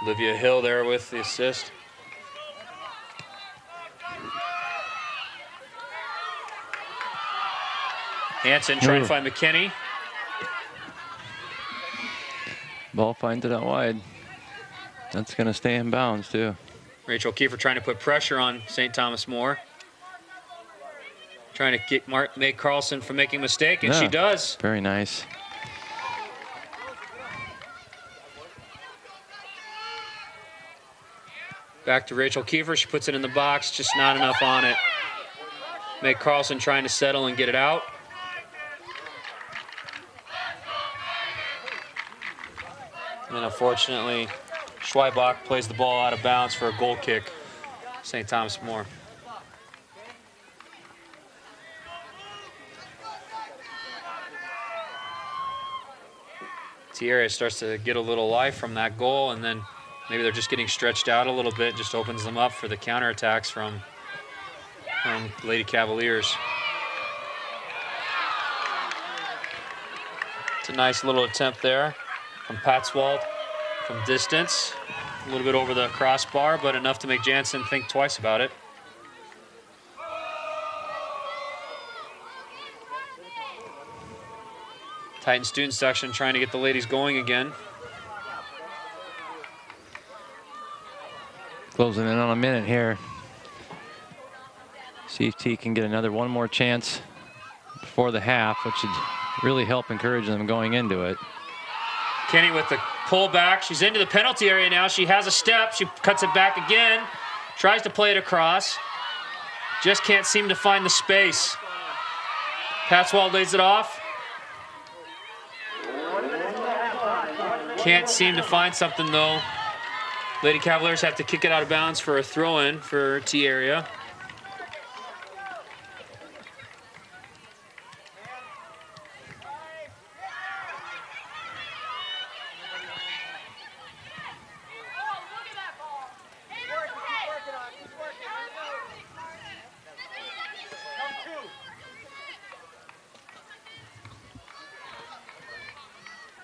Olivia Hill there with the assist. Hanson trying to find McKinney. Ball finds it out wide. That's going to stay in bounds, too. Rachel Kiefer trying to put pressure on St. Thomas More. Trying to get Meg Carlson from making a mistake, and she Yeah. does. Very nice. Back to Rachel Kiefer. She puts it in the box, just not enough on it. Meg Carlson trying to settle and get it out. And unfortunately, Schweibach plays the ball out of bounds for a goal kick. St. Thomas More. T-area starts to get a little life from that goal, and then maybe they're just getting stretched out a little bit, just opens them up for the counterattacks from Lady Cavaliers. It's a nice little attempt there from Patswald from distance. A little bit over the crossbar, but enough to make Jansen think twice about it. Titan student section trying to get the ladies going again. Closing in on a minute here. See if T can get one more chance before the half, which should really help encourage them going into it. Kenny with the pullback. She's into the penalty area now. She has a step. She cuts it back again. Tries to play it across. Just can't seem to find the space. Patswald lays it off. Can't seem to find something though. Lady Cavaliers have to kick it out of bounds for a throw-in for T area.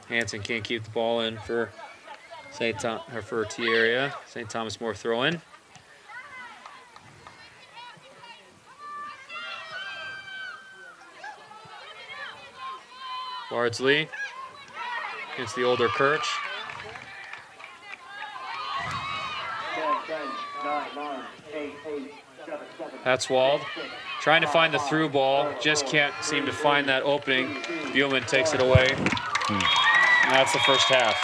Hansen can't keep the ball in for for T area. St. Thomas More throw in. Bardsley against the older Kirch. Patswald trying to find the through ball, just can't seem to find that opening. Buhlman takes it away. And that's the first half.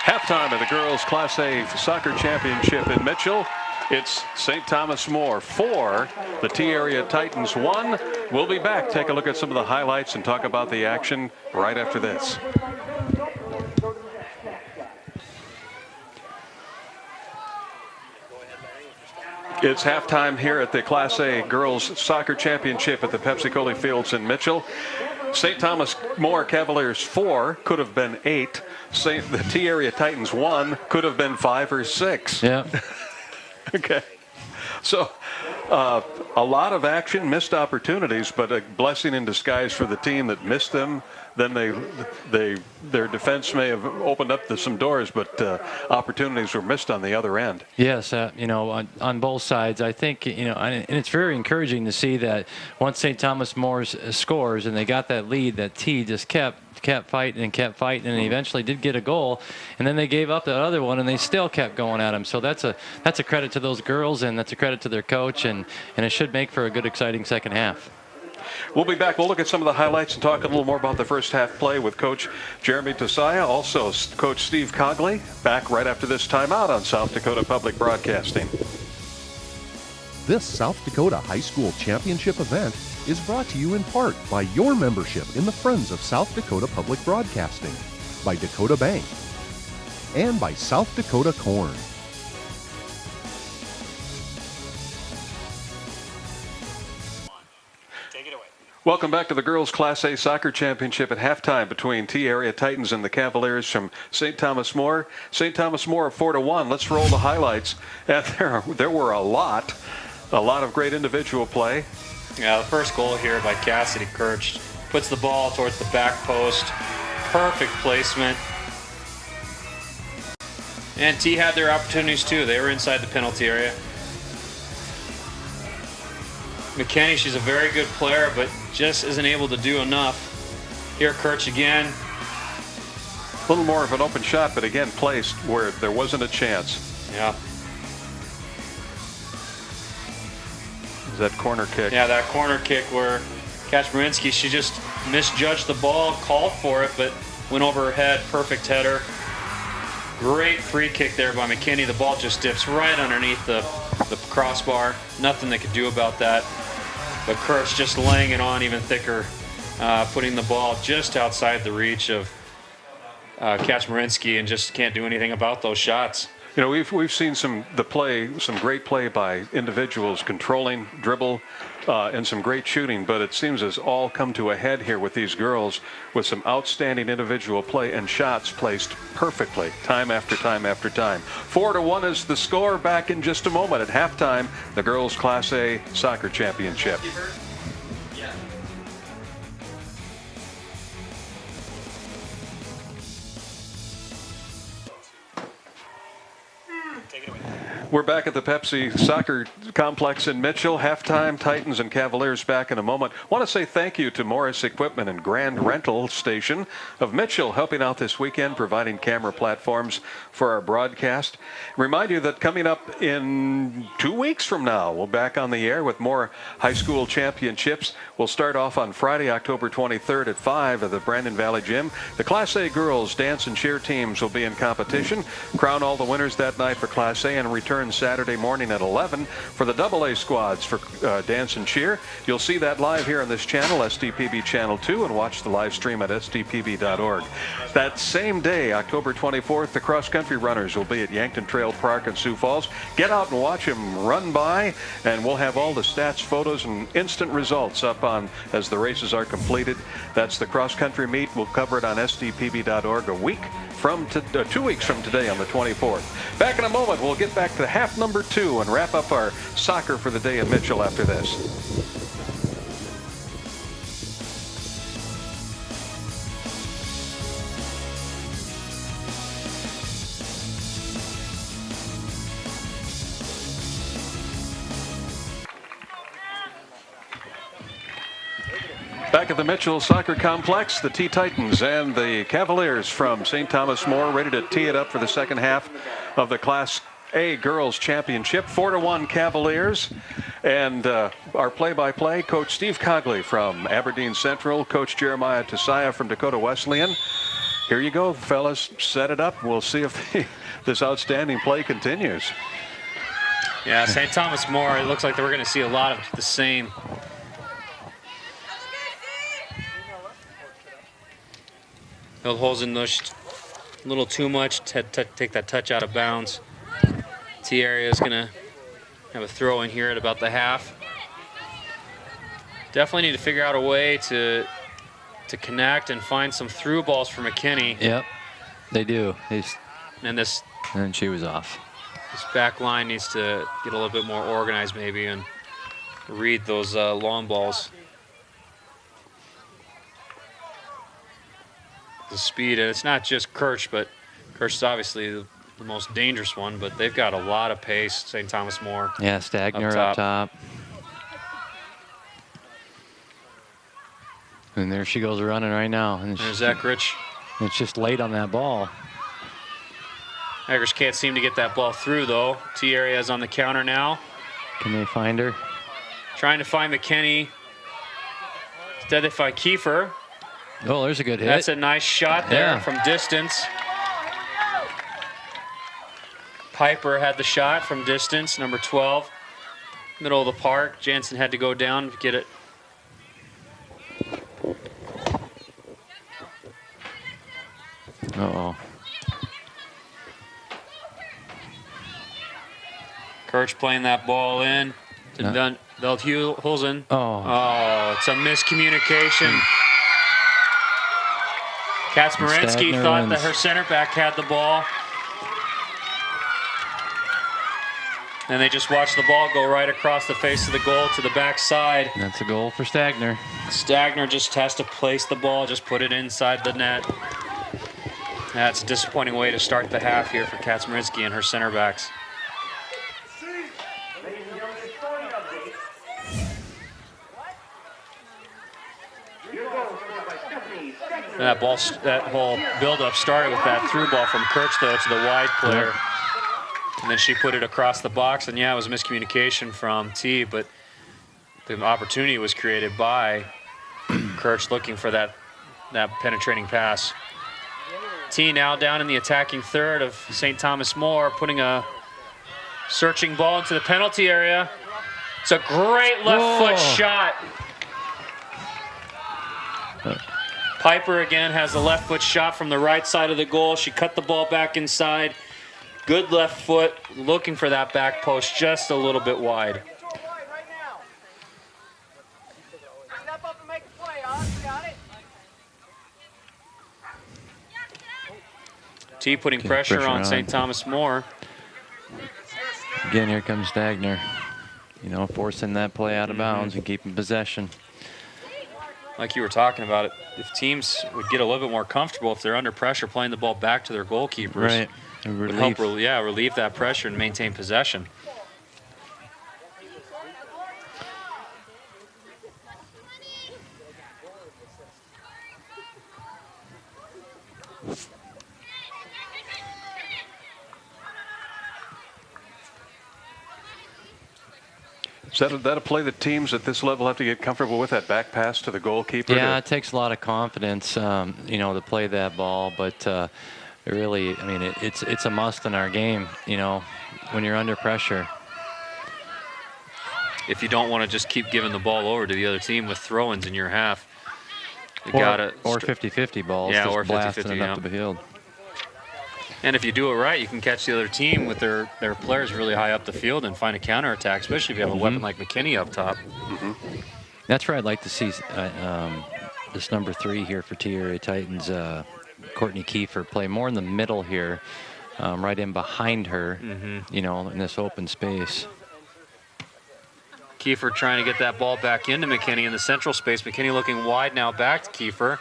Halftime of the girls' Class A soccer championship in Mitchell. It's St. Thomas More 4, the T-Area Titans 1. We'll be back, take a look at some of the highlights and talk about the action right after this. It's halftime here at the Class A girls soccer championship at the Pepsi-Cola Fields in Mitchell. St. Thomas More Cavaliers 4 could have been 8. The T-Area Titans 1 could have been 5 or 6. Yeah. Okay. So a lot of action, missed opportunities, but a blessing in disguise for the team that missed them. Then their defense may have opened up some doors, but opportunities were missed on the other end. Yes, you know, on both sides, I think, you know, and it's very encouraging to see that once St. Thomas More scores and they got that lead, that T just kept fighting and eventually did get a goal, and then they gave up the other one and they still kept going at him. So that's a credit to those girls, and that's a credit to their coach, and it should make for a good, exciting second half. We'll be back. We'll look at some of the highlights and talk a little more about the first half play with Coach Jeremy Tosaya. Also, Coach Steve Cogley back right after this timeout on South Dakota Public Broadcasting. This South Dakota High School Championship event is brought to you in part by your membership in the Friends of South Dakota Public Broadcasting, by Dakota Bank, and by South Dakota Corn. Welcome back to the Girls Class A Soccer Championship at halftime between T-Area Titans and the Cavaliers from St. Thomas More. St. Thomas More 4-1. Let's roll the highlights. And there were a lot of great individual play. Yeah, the first goal here by Cassidy Kirch puts the ball towards the back post. Perfect placement. And T had their opportunities too. They were inside the penalty area. McKinney, she's a very good player, but just isn't able to do enough. Here, Kirch again. A little more of an open shot, but again, placed where there wasn't a chance. Yeah. Is that corner kick? Yeah, that corner kick where Kaczmarynski, she just misjudged the ball, called for it, but went over her head. Perfect header. Great free kick there by McKinney. The ball just dips right underneath the crossbar. Nothing they could do about that. But Kirch just laying it on even thicker, putting the ball just outside the reach of Kaczmarynski, and just can't do anything about those shots. You know, we've seen some great play by individuals controlling dribble and some great shooting, but it seems as all come to a head here with these girls with some outstanding individual play and shots placed perfectly time after time after time. 4-1 is the score. Back in just a moment at halftime, the girls Class A soccer championship. We're back at the Pepsi Soccer Complex in Mitchell. Halftime, Titans and Cavaliers back in a moment. Want to say thank you to Morris Equipment and Grand Rental Station of Mitchell, helping out this weekend, providing camera platforms for our broadcast. Remind you that coming up in 2 weeks from now, we'll back on the air with more high school championships. We'll start off on Friday, October 23rd at 5 at the Brandon Valley Gym. The Class A girls dance and cheer teams will be in competition. Crown all the winners that night for Class A and return Saturday morning at 11 for the AA squads for dance and cheer. You'll see that live here on this channel, SDPB Channel 2, and watch the live stream at sdpb.org. That same day, October 24th, the cross-country runners will be at Yankton Trail Park in Sioux Falls. Get out and watch them run by, and we'll have all the stats, photos, and instant results up on as the races are completed. That's the cross-country meet. We'll cover it on sdpb.org a week from 2 weeks from today on the 24th. Back in a moment, we'll get back to half number 2 and wrap up our soccer for the day in Mitchell after this. Back at the Mitchell Soccer Complex, the T-Titans and the Cavaliers from St. Thomas More ready to tee it up for the second half of the Class A Girls Championship. 4-1 Cavaliers. And our play-by-play, Coach Steve Cogley from Aberdeen Central, Coach Jeremiah Tesaya from Dakota Wesleyan. Here you go, fellas. Set it up. We'll see if this outstanding play continues. Yeah, St. Thomas More, it looks like we're going to see a lot of the same. Held holes in those a little too much, take that touch out of bounds. T area is going to have a throw in here at about the half. Definitely need to figure out a way to connect and find some through balls for McKinney. Yep, they do. And she was off. This back line needs to get a little bit more organized maybe and read those long balls. The speed, and it's not just Kirch, but Kirch is obviously the most dangerous one, but they've got a lot of pace, St. Thomas More. Yeah, Stagner up top. And there she goes running right now. And there's Eckrich. It's just late on that ball. Eckrich can't seem to get that ball through, though. T area is on the counter now. Can they find her? Trying to find McKinney. Instead, they find Kiefer. Oh, there's a good hit. That's a nice shot there from distance. Piper had the shot from distance, number 12. Middle of the park. Jansen had to go down to get it. Uh-oh. Kirch playing that ball in to Veldhuizen. Oh, it's a miscommunication. Kaczmarynski thought that her center back had the ball. And they just watched the ball go right across the face of the goal to the backside. That's a goal for Stagner. Stagner just has to place the ball, just put it inside the net. That's a disappointing way to start the half here for Kaczmarynski and her center backs. And that whole build-up started with that through ball from Kirch, though, to the wide player. And then she put it across the box, and yeah, it was miscommunication from T, but the opportunity was created by Kirch looking for that penetrating pass. T now down in the attacking third of St. Thomas More, putting a searching ball into the penalty area. It's a great left foot shot. Piper again has a left foot shot from the right side of the goal. She cut the ball back inside. Good left foot, looking for that back post just a little bit wide. Step up and make a play, Oz. Got it? T putting pressure on St. Thomas More. Again, here comes Stagner. You know, forcing that play out of bounds and keeping possession. Like you were talking about it, if teams would get a little bit more comfortable if they're under pressure playing the ball back to their goalkeepers. Right. Would help relieve that pressure and maintain possession. Is that a play that teams at this level have to get comfortable with, that back pass to the goalkeeper? Yeah, it takes a lot of confidence, you know, to play that ball. But really, I mean, it's a must in our game, you know, when you're under pressure. If you don't want to just keep giving the ball over to the other team with throw-ins in your half, you Or gotta 50-50 balls, Yeah, just or 50-50, blasting it yeah. up the field. And if you do it right, you can catch the other team with their players really high up the field and find a counterattack, especially if you have a weapon like McKinney up top. That's where I'd like to see this number 3 here for T-Area Titans, Courtney Kiefer, play more in the middle here, right in behind her, you know, in this open space. Kiefer trying to get that ball back into McKinney in the central space. McKinney looking wide now back to Kiefer.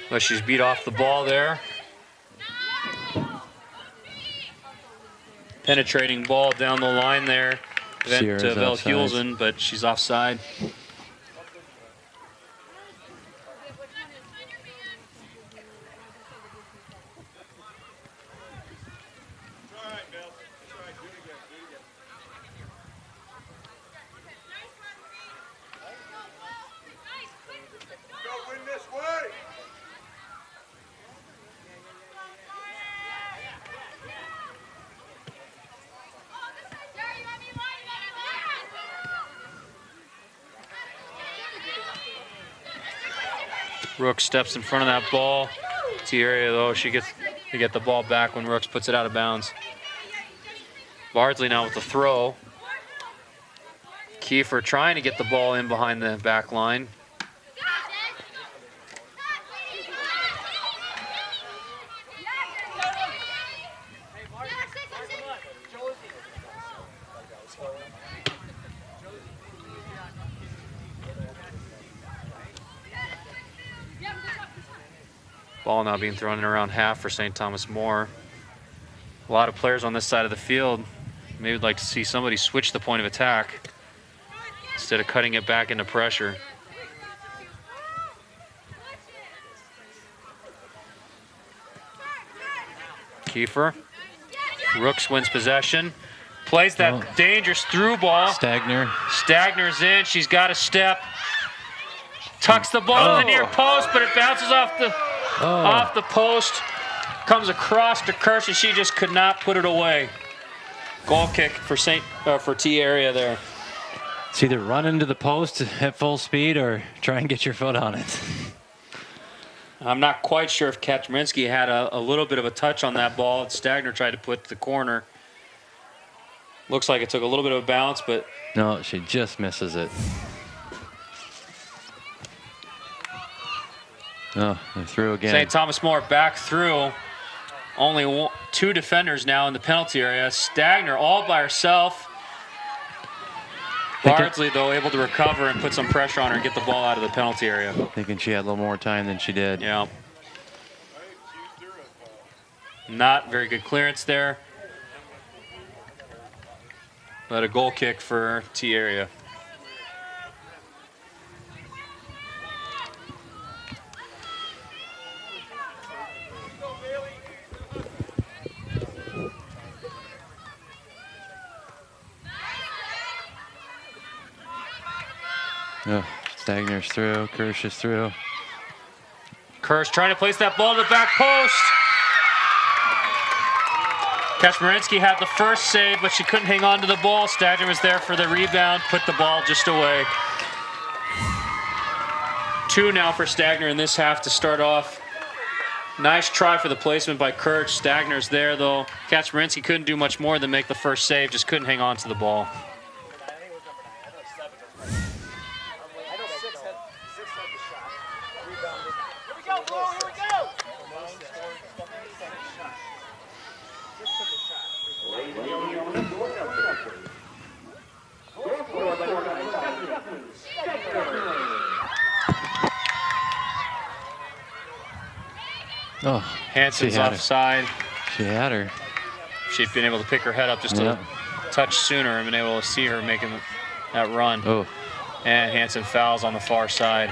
But she's beat off the ball there. Penetrating ball down the line there. Went to Sierra's Velhulsen, but she's offside. Rooks steps in front of that ball. T-Area, though, she gets to get the ball back when Rooks puts it out of bounds. Bardsley now with the throw. Kiefer trying to get the ball in behind the back line. Ball now being thrown in around half for St. Thomas More. A lot of players on this side of the field. Maybe would like to see somebody switch the point of attack instead of cutting it back into pressure. Kiefer. Rooks wins possession. Plays that dangerous through ball. Stagner. Stagner's in. She's got a step. Tucks the ball in the near post, but it bounces off the post. Comes across to Kirsch, and she just could not put it away. Goal kick for T-Area there. It's either run into the post at full speed or try and get your foot on it. I'm not quite sure if Kaczmarynski had a little bit of a touch on that ball. Stagner tried to put the corner. Looks like it took a little bit of a bounce, but... No, she just misses it. Oh, they're through again. St. Thomas More back through. Only two defenders now in the penalty area. Stagner all by herself. Bardsley, though, able to recover and put some pressure on her and get the ball out of the penalty area. Thinking she had a little more time than she did. Yeah. Not very good clearance there. But a goal kick for T-Area. Oh, Stagner's through, Kirsch is through. Kirsch trying to place that ball to the back post. Kaczmarynski had the first save, but she couldn't hang on to the ball. Stagner was there for the rebound, put the ball just away. 2 now for Stagner in this half to start off. Nice try for the placement by Kirch. Stagner's there, though. Kaczmarynski couldn't do much more than make the first save, just couldn't hang on to the ball. Oh, Hansen's offside. She had her. She'd been able to pick her head up just a touch sooner and been able to see her making that run. Oh. And Hansen fouls on the far side.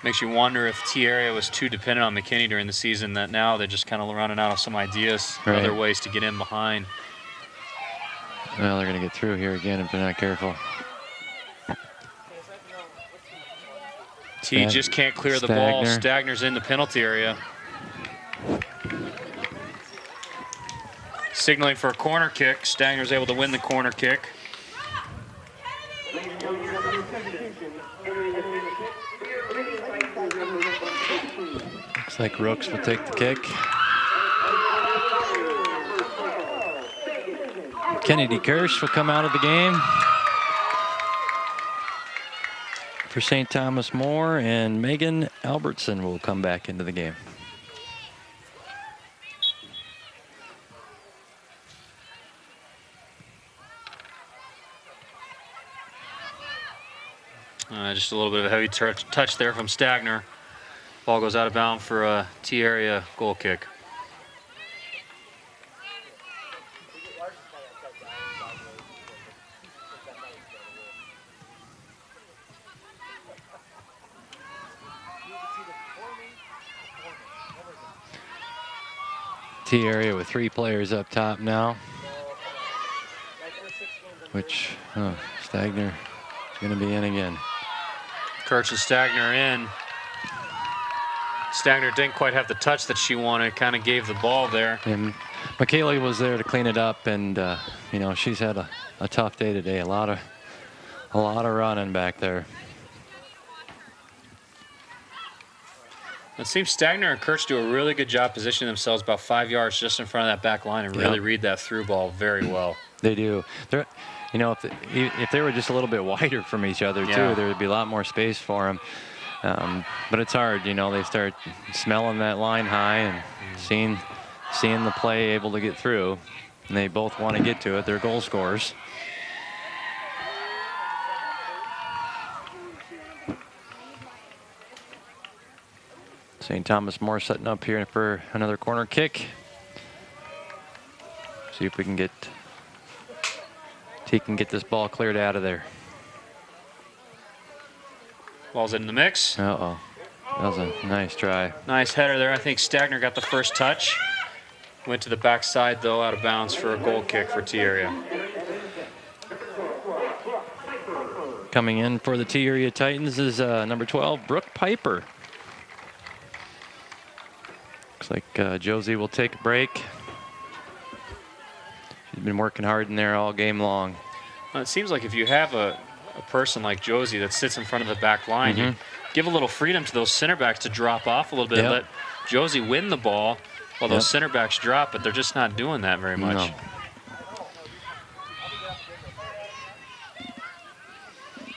Makes you wonder if T-Area was too dependent on McKinney during the season, that now they're just kind of running out of some ideas, other ways to get in behind. Well, they're going to get through here again if they're not careful. T just can't clear the ball. Stagner's in the penalty area. Signaling for a corner kick. Stagner's able to win the corner kick. Looks like Rooks will take the kick. Kennedy Kirsch will come out of the game for St. Thomas More, and Megan Albertson will come back into the game. Just a little bit of a heavy touch there from Stagner. Ball goes out of bounds for a T-Area goal kick. T-Area with 3 players up top now, which Stagner is going to be in again. Kirch and Stagner in. Stagner didn't quite have the touch that she wanted, kind of gave the ball there. And Michaela was there to clean it up, and you know, she's had a tough day today. A lot of running back there. It seems Stagner and Kirch do a really good job positioning themselves about 5 yards just in front of that back line and really read that through ball very well. They do. They're, you know, if they were just a little bit wider from each other too, there would be a lot more space for them. But it's hard, you know. They start smelling that line high and seeing the play able to get through, and they both want to get to it. They're goal scorers. St. Thomas More setting up here for another corner kick. See if we can get T can get this ball cleared out of there. Ball's in the mix. Uh-oh. That was a nice try. Nice header there. I think Stagner got the first touch. Went to the backside, though, out of bounds for a goal kick for T-Area. Coming in for the T-Area Titans is number 12, Brooke Piper. Looks like Josie will take a break. She's been working hard in there all game long. Well, it seems like if you have a person like Josie that sits in front of the back line, you give a little freedom to those center backs to drop off a little bit, let Josie win the ball while those center backs drop, but they're just not doing that very much. No.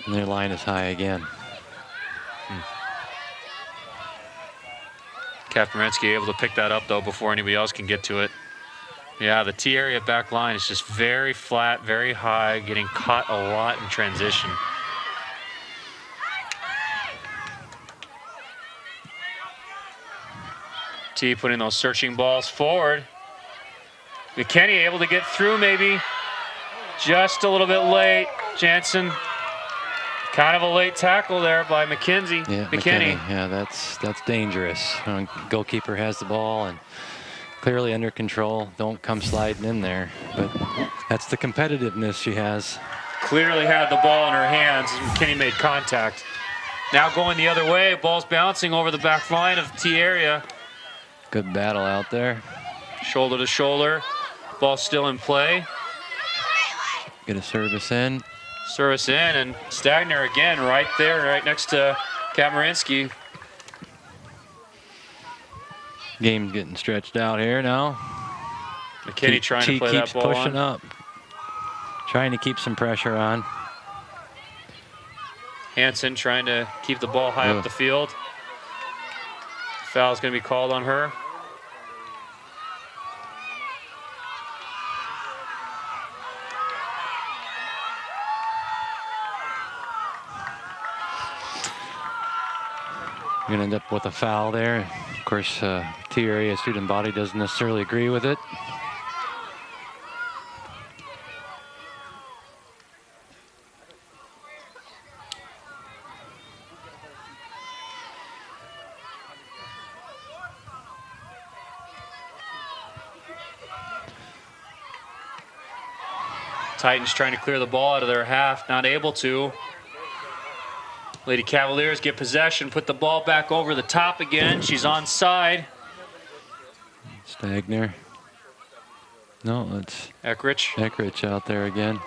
And their line is high again. Kaczmarynski able to pick that up, though, before anybody else can get to it. Yeah, the T-Area back line is just very flat, very high, getting caught a lot in transition. T putting those searching balls forward. McKinney able to get through, maybe. Just a little bit late. Jansen, kind of a late tackle there by McKenzie. Yeah, McKinney. Yeah, that's dangerous. Goalkeeper has the ball and clearly under control. Don't come sliding in there. But that's the competitiveness she has. Clearly had the ball in her hands. McKinney made contact. Now going the other way. Ball's bouncing over the back line of T-Area. Good battle out there. Shoulder to shoulder. Ball still in play. Get a service in. Service in, and Stagner again right there, right next to Kamarinsky. Game's getting stretched out here now. McKinney trying to play keeps that ball pushing on. up. Trying to keep some pressure on. Hanson trying to keep the ball high up the field. Foul's going to be called on her. You're going to end up with a foul there. Of course, T area student body doesn't necessarily agree with it. Titans trying to clear the ball out of their half, not able to. Lady Cavaliers get possession, put the ball back over the top again. She's onside. Stagner. No, it's Eckrich out there again.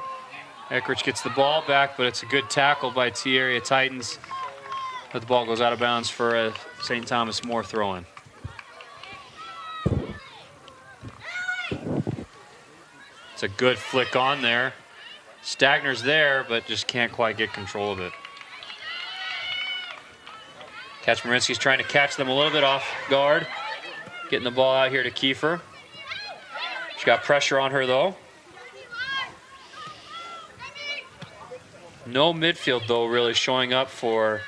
Eckrich gets the ball back, but it's a good tackle by T area Titans. But the ball goes out of bounds for a St. Thomas More throw-in. It's a good flick on there. Stagner's there, but just can't quite get control of it. Kaczmarynski's trying to catch them a little bit off guard. Getting the ball out here to Kiefer. She's got pressure on her, though. No midfield, though, really showing up for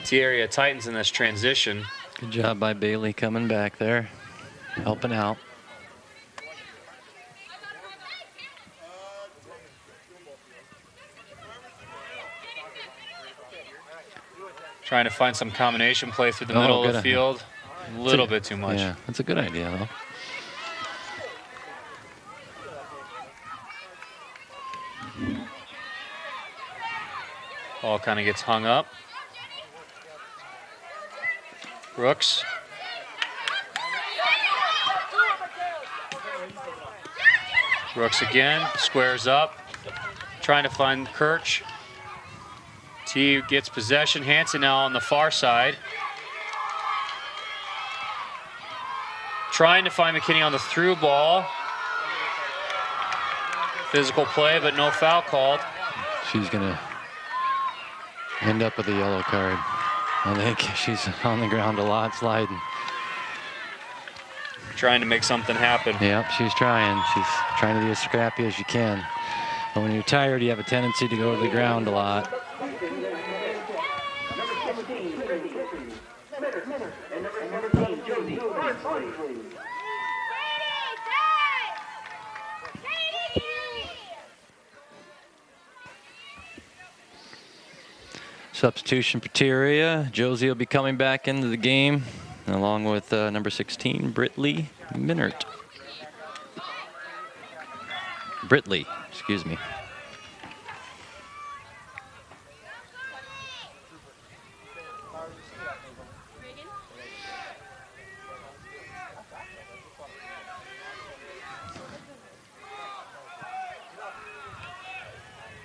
T-area Titans in this transition. Good job by Bailey coming back there, helping out. Trying to find some combination play through the middle of the field. A little bit too much. Yeah, that's a good idea, though. Ball kind of gets hung up. Brooks. Brooks again, squares up. Trying to find Kirch. T gets possession. Hanson now on the far side. Trying to find McKinney on the through ball. Physical play, but no foul called. She's going to end up with a yellow card. I think she's on the ground a lot, sliding. Trying to make something happen. Yep, she's trying. She's trying to be as scrappy as you can. But when you're tired, you have a tendency to go to the ground a lot. Substitution for T-area. Josie will be coming back into the game, along with number 16, Britley Minert. Britley, excuse me.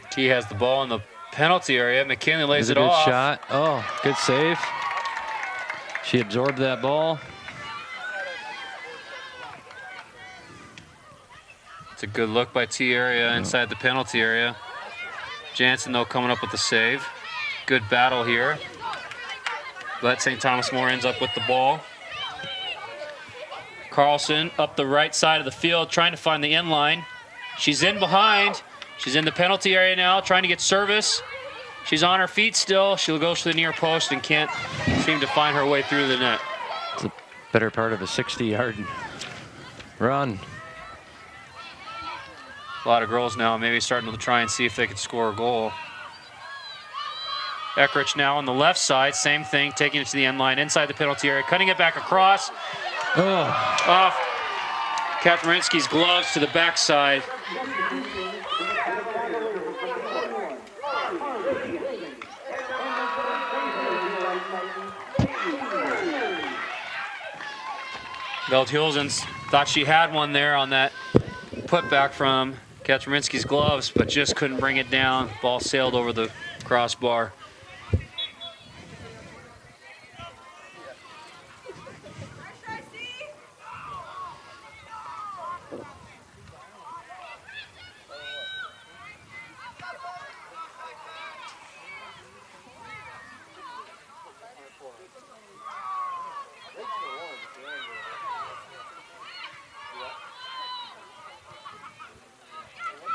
T has the ball in the penalty area. McKinley lays it off. Good shot. Oh, good save. She absorbed that ball. It's a good look by T area inside the penalty area. Jansen, though, coming up with the save. Good battle here. But St. Thomas More ends up with the ball. Carlson up the right side of the field, trying to find the end line. She's in behind. She's in the penalty area now, trying to get service. She's on her feet still. She'll go to the near post and can't seem to find her way through the net. It's a better part of a 60-yard run. A lot of girls now maybe starting to try and see if they could score a goal. Eckrich now on the left side, same thing, taking it to the end line inside the penalty area, cutting it back across. Off Kaczmarynski's gloves to the backside. Veldhuizen thought she had one there on that putback from Kaczmarynski's gloves, but just couldn't bring it down. Ball sailed over the crossbar.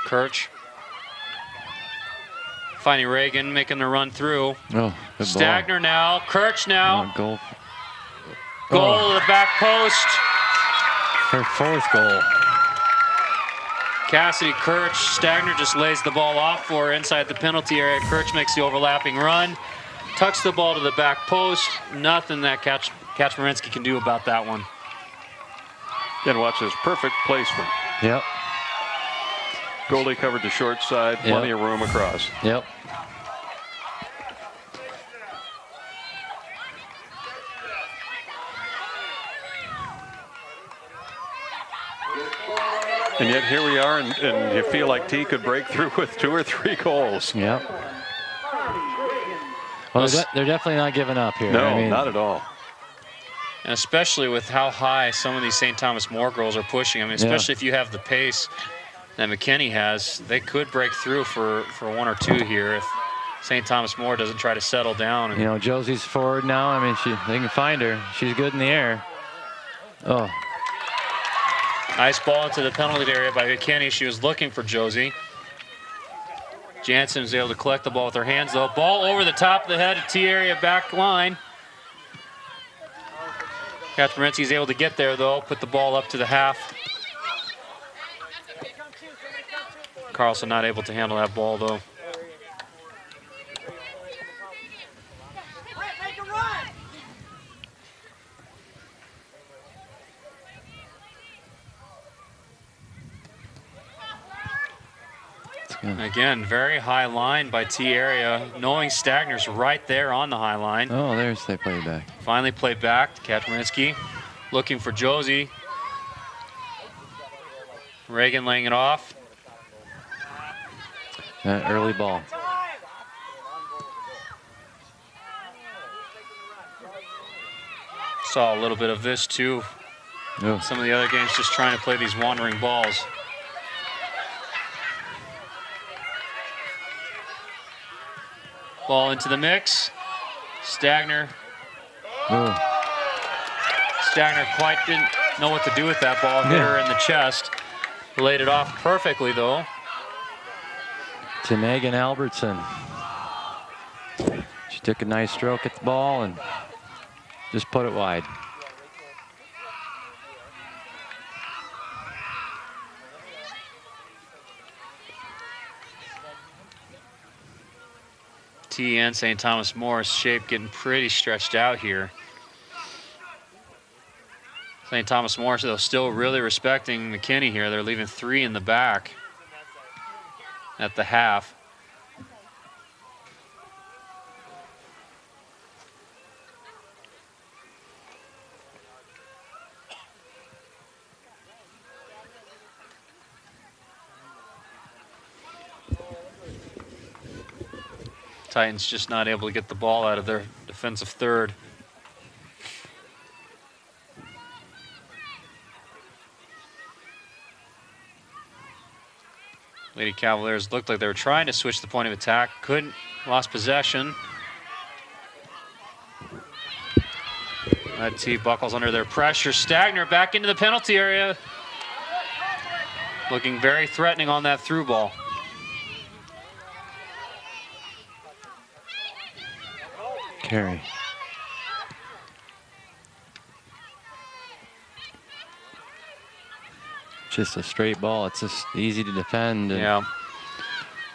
Kirch finding Reagan, making the run through. Oh, good Stagner ball. now, Kirch now. Goal. Goal to the back post. Her 4th goal. Cassidy Kirch, Stagner just lays the ball off for her inside the penalty area. Kirch makes the overlapping run, tucks the ball to the back post. Nothing that Kaczmarynski can do about that one. Again, watch this perfect placement. Yep. Goalie covered the short side, plenty of room across. Yep. And yet here we are, and you feel like T could break through with 2 or 3 goals. Yep. Well, they're definitely not giving up here. No, I mean, not at all. And especially with how high some of these St. Thomas More girls are pushing. I mean, especially if you have the pace that McKinney has, they could break through for 1 or 2 here if St. Thomas More doesn't try to settle down. And you know, Josie's forward now. I mean, they can find her. She's good in the air. Oh. Nice ball into the penalty area by McKinney. She was looking for Josie. Jansen was able to collect the ball with her hands, though. Ball over the top of the head of T area back line. Kaczmarynski's able to get there, though. Put the ball up to the half. Carlson not able to handle that ball, though. Again, very high line by T area, knowing Stagner's right there on the high line. Oh, there's they play back. Finally played back to Kaczmarynski, looking for Josie. Reagan laying it off. Early ball. Saw a little bit of this too. Oh. Some of the other games just trying to play these wandering balls. Ball into the mix. Stagner. Oh. Stagner quite didn't know what to do with that ball. Hit her in the chest. Laid it off perfectly though. To Megan Albertson. She took a nice stroke at the ball and just put it wide. T and St. Thomas More's shape getting pretty stretched out here. St. Thomas More, though, still really respecting McKinney here. They're leaving 3 in the back at the half. Titans just not able to get the ball out of their defensive third. Lady Cavaliers looked like they were trying to switch the point of attack. Couldn't. Lost possession. That T buckles under their pressure. Stagner back into the penalty area. Looking very threatening on that through ball. Carey. Just a straight ball. It's just easy to defend. Yeah.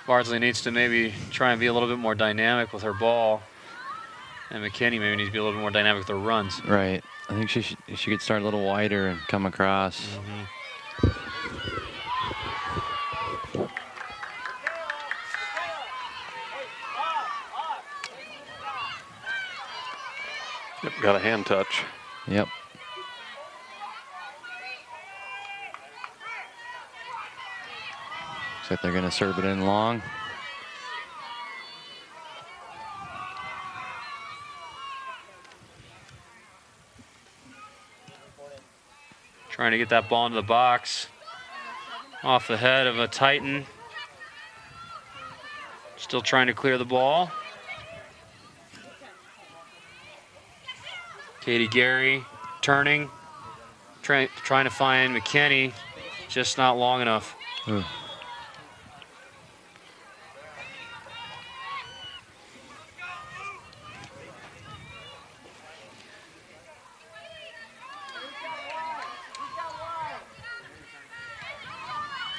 Bardsley needs to maybe try and be a little bit more dynamic with her ball. And McKinney maybe needs to be a little bit more dynamic with her runs. Right. I think she could start a little wider and come across. Yep, got a hand touch. Yep. Looks like they're going to serve it in long. Trying to get that ball into the box. Off the head of a Titan. Still trying to clear the ball. Katie Gary turning. Trying to find McKinney. Just not long enough. Ooh.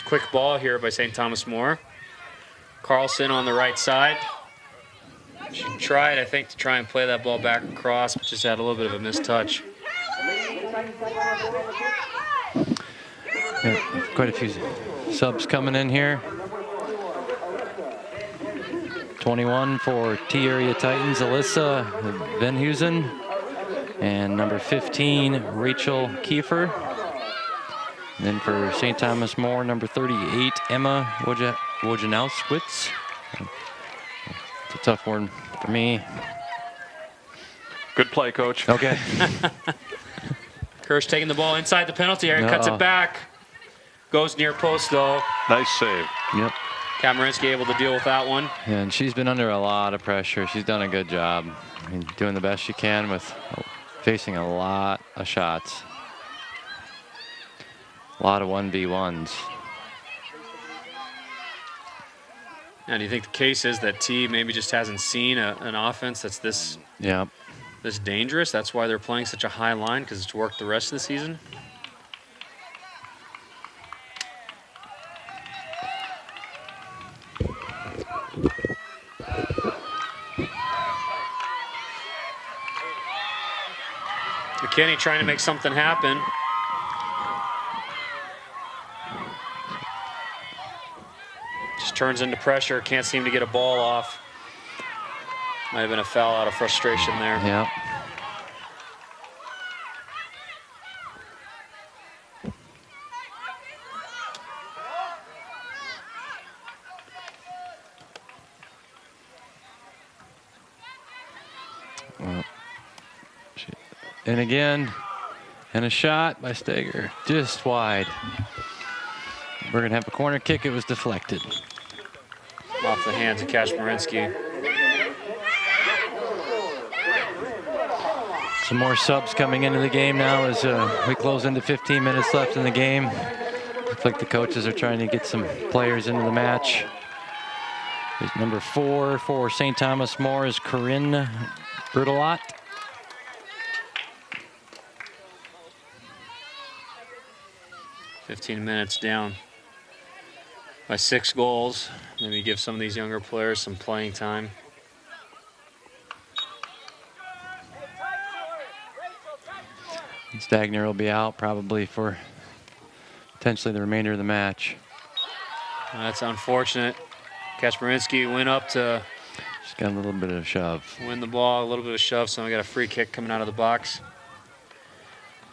Quick ball here by St. Thomas More. Carlson on the right side. She tried, I think, to try and play that ball back across, but just had a little bit of a missed touch. Yeah, quite a few subs coming in here. 21 for T-Area Titans, Alyssa Venhusen. And number 15, Rachel Kiefer. And then for St. Thomas More, number 38, Emma Wojnowskiewicz. It's a tough one for me. Good play, Coach. Okay. Kirsch taking the ball inside the penalty area, cuts it back. Goes near post, though. Nice save. Yep. Kamarinsky able to deal with that one. And she's been under a lot of pressure. She's done a good job. I mean, doing the best she can with facing a lot of shots. A lot of 1v1s. And do you think the case is that T maybe just hasn't seen an offense that's this dangerous? That's why they're playing such a high line, because it's worked the rest of the season? McKinney trying to make something happen. Just turns into pressure, can't seem to get a ball off. Might have been a foul out of frustration there. Yeah. Well, and again, and a shot by Steger, just wide. We're gonna have a corner kick. It was deflected. Off the hands of Kacmarinsky. Some more subs coming into the game now as we close into 15 minutes left in the game. Looks like the coaches are trying to get some players into the match. There's number 4 for St. Thomas More is Corinne Bertolot. $15 minutes down by 6 goals. Maybe give some of these younger players some playing time. Stagner will be out probably for potentially the remainder of the match. That's unfortunate. Kacmarinsky went up to Just got a little bit of a shove. win the ball, a little bit of a shove, so we got a free kick coming out of the box.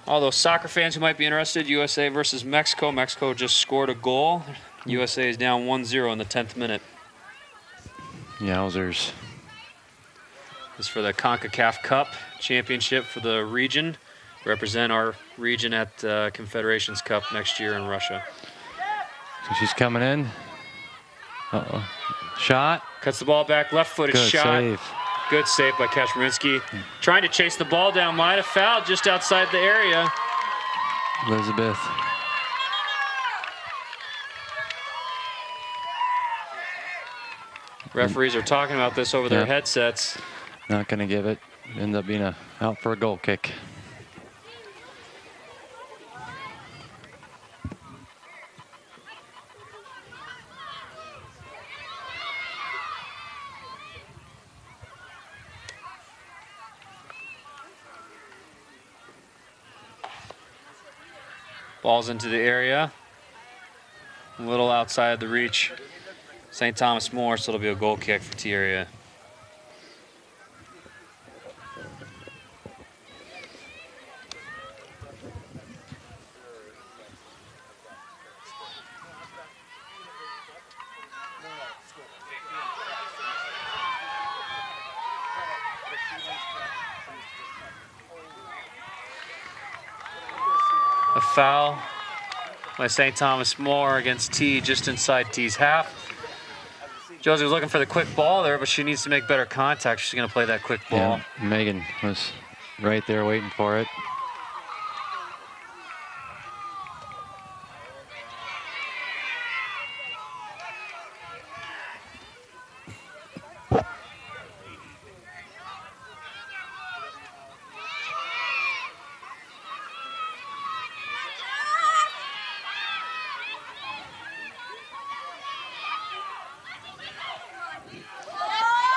All those soccer fans who might be interested, USA versus Mexico. Mexico just scored a goal. USA is down 1-0 in the 10th minute. Yowzers. This is for the CONCACAF Cup Championship for the region. Represent our region at Confederations Cup next year in Russia. So she's coming in. Uh-oh. Shot. Cuts the ball back, left-footed Good shot. save. Good save by Kacmarinsky. Trying to chase the ball down, might have fouled just outside the area. Elizabeth. Referees are talking about this over their Yep. headsets. Not going to give it. End up being out for a goal kick. Ball's into the area. A little outside the reach. St. Thomas More, so it'll be a goal kick for T-Area. A foul by St. Thomas More against T just inside T's half. Josie was looking for the quick ball there, but she needs to make better contact. She's going to play that quick ball. Yeah, Megan was right there waiting for it.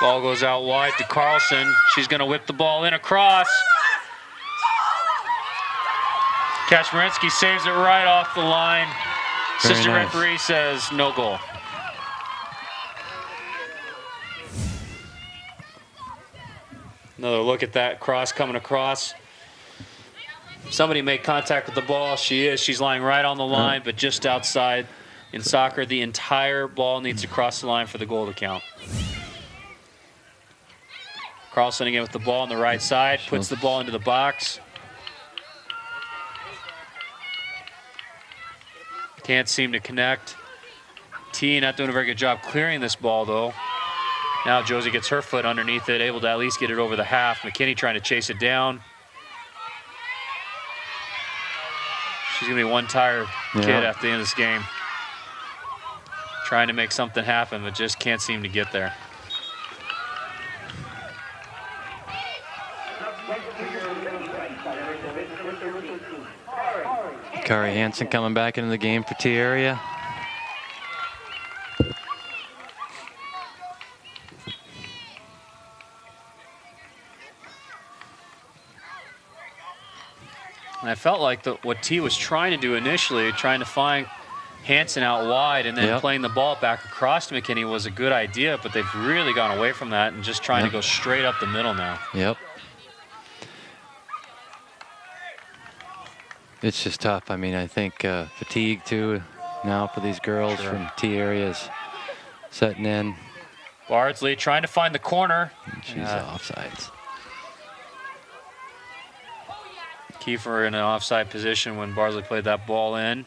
Ball goes out wide to Carlson. She's going to whip the ball in across. Kaczmarynski saves it right off the line. Very Assistant nice. referee says no goal. Another look at that cross coming across. Somebody made contact with the ball. She's lying right on the line, but just outside. In soccer, the entire ball needs to cross the line for the goal to count. Carlson again with the ball on the right side, puts the ball into the box. Can't seem to connect. T not doing a very good job clearing this ball though. Now Josie gets her foot underneath it, able to at least get it over the half. McKinney trying to chase it down. She's gonna be one tired kid at the end of this game. Trying to make something happen, but just can't seem to get there. Kari Hansen coming back into the game for T area. And I felt like what T was trying to do initially, trying to find Hansen out wide and then playing the ball back across to McKinney was a good idea, but they've really gone away from that and just trying to go straight up the middle now. Yep. It's just tough. I mean, I think fatigue too now for these girls from T areas setting in. Bardsley trying to find the corner. She's offsides. Kiefer in an offside position when Bardsley played that ball in.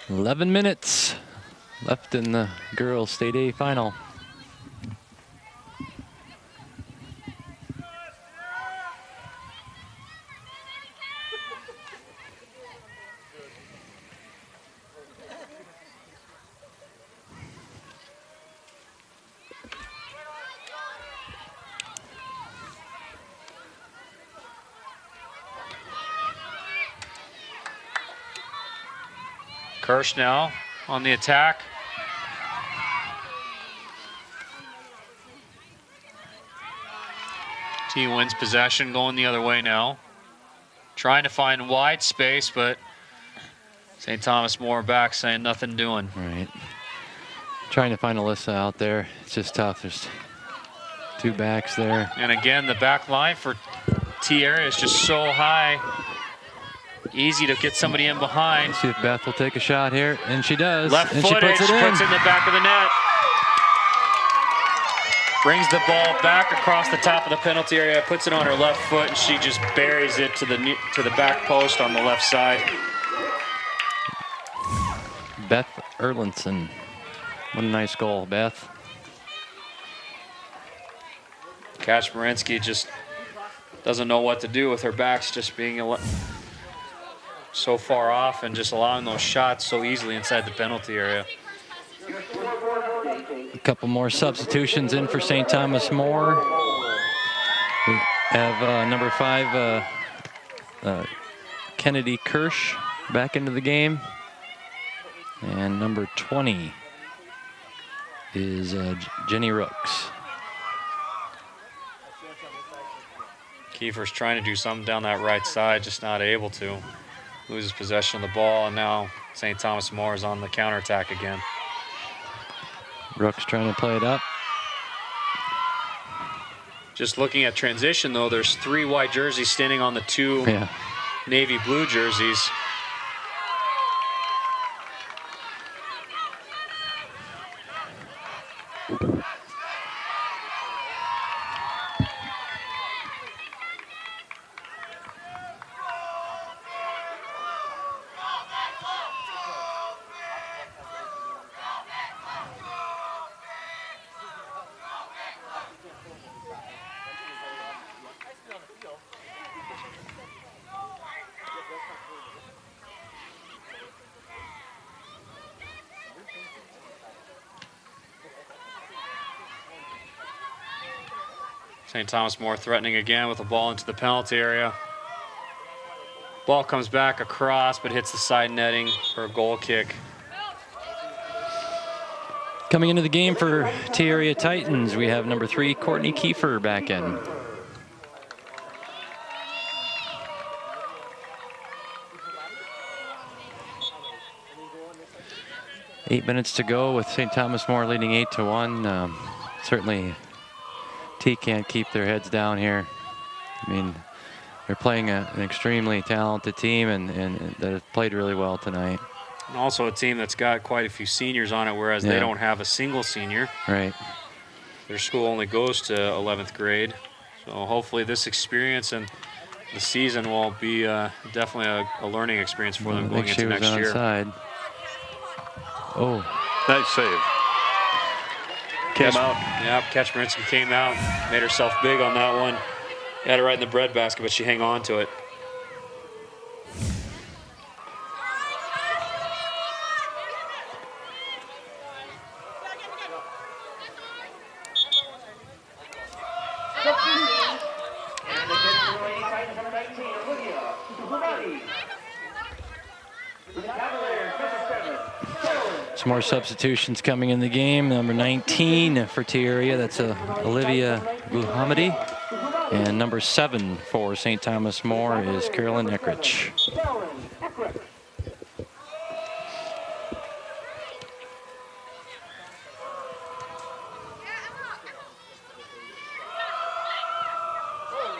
$11 minutes left in the girls' State A final. Kirsch now on the attack. T wins possession, going the other way now. Trying to find wide space, but St. Thomas More back saying nothing doing. Right. Trying to find Alyssa out there. It's just tough. There's two backs there. And again, the back line for T area is just so high. Easy to get somebody in behind. Let's see if Beth will take a shot here, and she does. Left and footed, she puts it in. puts it in the back of the net. Brings the ball back across the top of the penalty area, puts it on her left foot, and she just buries it to the back post on the left side. Beth Erlinson. What a nice goal, Beth. Kaczmarynski just doesn't know what to do with her backs just being so far off and just allowing those shots so easily inside the penalty area. A couple more substitutions in for St. Thomas More. We have number 5, Kennedy Kirsch back into the game. And number 20 is Jenny Rooks. Kiefer's trying to do something down that right side, just not able to. Loses possession of the ball, and now St. Thomas More is on the counterattack again. Rooks trying to play it up. Just looking at transition, though, there's 3 white jerseys standing on the 2 navy blue jerseys. St. Thomas More threatening again with the ball into the penalty area. Ball comes back across, but hits the side netting for a goal kick. Coming into the game for T-Area Titans, we have number 3, Courtney Kiefer back in. Eight minutes to go with St. Thomas More leading 8-1. Certainly T can't keep their heads down here. I mean, they're playing an extremely talented team and that has played really well tonight. And also a team that's got quite a few seniors on it, whereas they don't have a single senior. Right. Their school only goes to 11th grade. So hopefully this experience and the season will be definitely a learning experience for them going into next year. Onside. Oh. Nice save. Came out. Yeah, Kaczmarynski came out, made herself big on that one. Had it right in the breadbasket, but she hung on to it. Some more substitutions coming in the game. Number 19 for T-Area, that's Olivia Muhammadi. And number 7 for St. Thomas More is Carolyn Eckrich.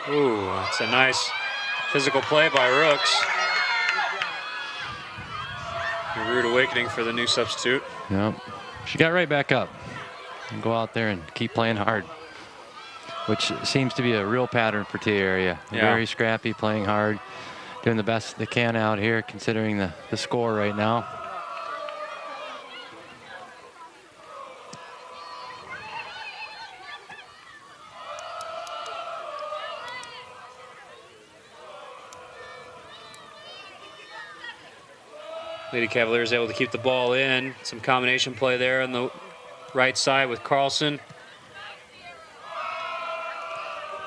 Ooh, that's a nice physical play by Rooks. A rude awakening for the new substitute. Yep. She got right back up and go out there and keep playing hard, which seems to be a real pattern for T-Area. Yeah. Very scrappy, playing hard, doing the best they can out here considering the score right now. Lady Cavaliers able to keep the ball in. Some combination play there on the right side with Carlson.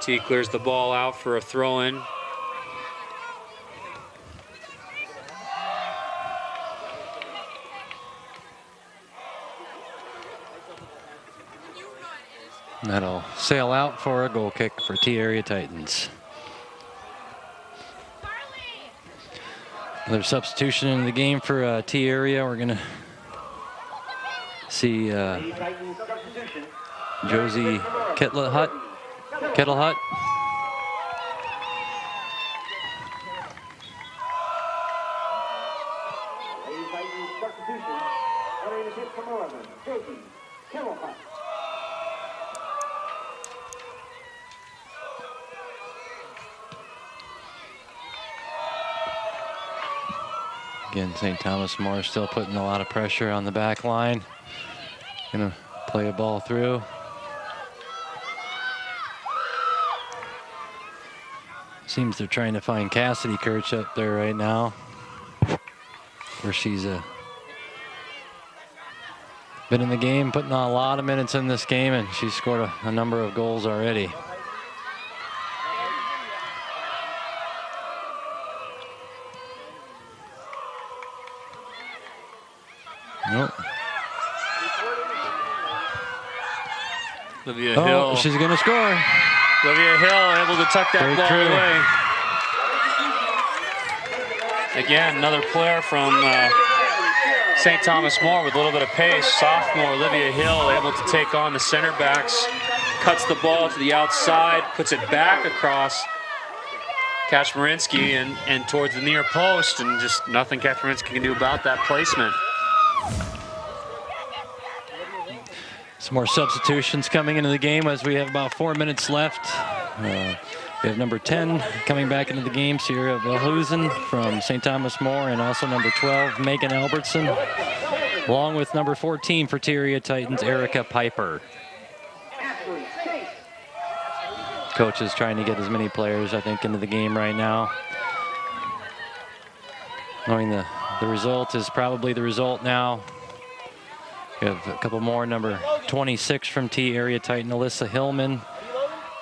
T clears the ball out for a throw-in. That'll sail out for a goal kick for T-Area Titans. Another substitution in the game for T-Area. We're going to see Josie Kettlehut. Again, St. Thomas More still putting a lot of pressure on the back line. Gonna play a ball through. Seems they're trying to find Cassidy Kirch up there right now, where she's been in the game, putting on a lot of minutes in this game, and she's scored a number of goals already. Nope. Olivia Hill. She's going to score. Olivia Hill able to tuck that Great ball through. away. Again, another player from St. Thomas More with a little bit of pace. Sophomore Olivia Hill able to take on the center backs. Cuts the ball to the outside, puts it back across Kaczmarynski and towards the near post, and just nothing Kaczmarynski can do about that placement. Some more substitutions coming into the game as we have about 4 minutes left. We have number 10 coming back into the game, Sierra Velhusen from St. Thomas More, and also number 12, Megan Albertson, along with number 14 for T-Area Titans, Erica Piper. Coach is trying to get as many players, I think, into the game right now. Knowing the result is probably the result now. We have a couple more. Number 26 from T-Area Titan, Alyssa Hillman.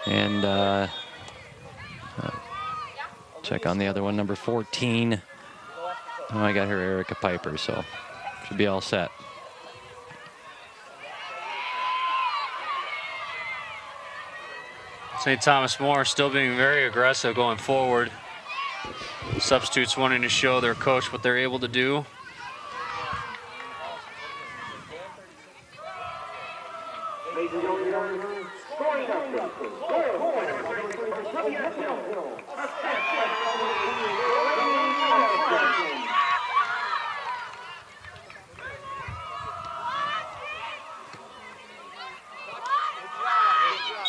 And check on the other one, number 14. Oh, I got her Erica Piper, so should be all set. St. Thomas More still being very aggressive going forward. Substitutes wanting to show their coach what they're able to do.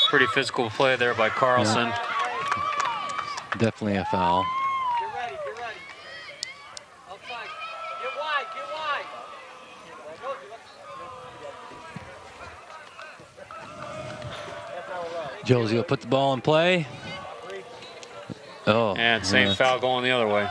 Pretty physical play there by Carlson. Yeah. Definitely a foul. Get ready, get ready. Outside. Get wide, get wide. Josie will put the ball in play. Oh, And same foul going the other way.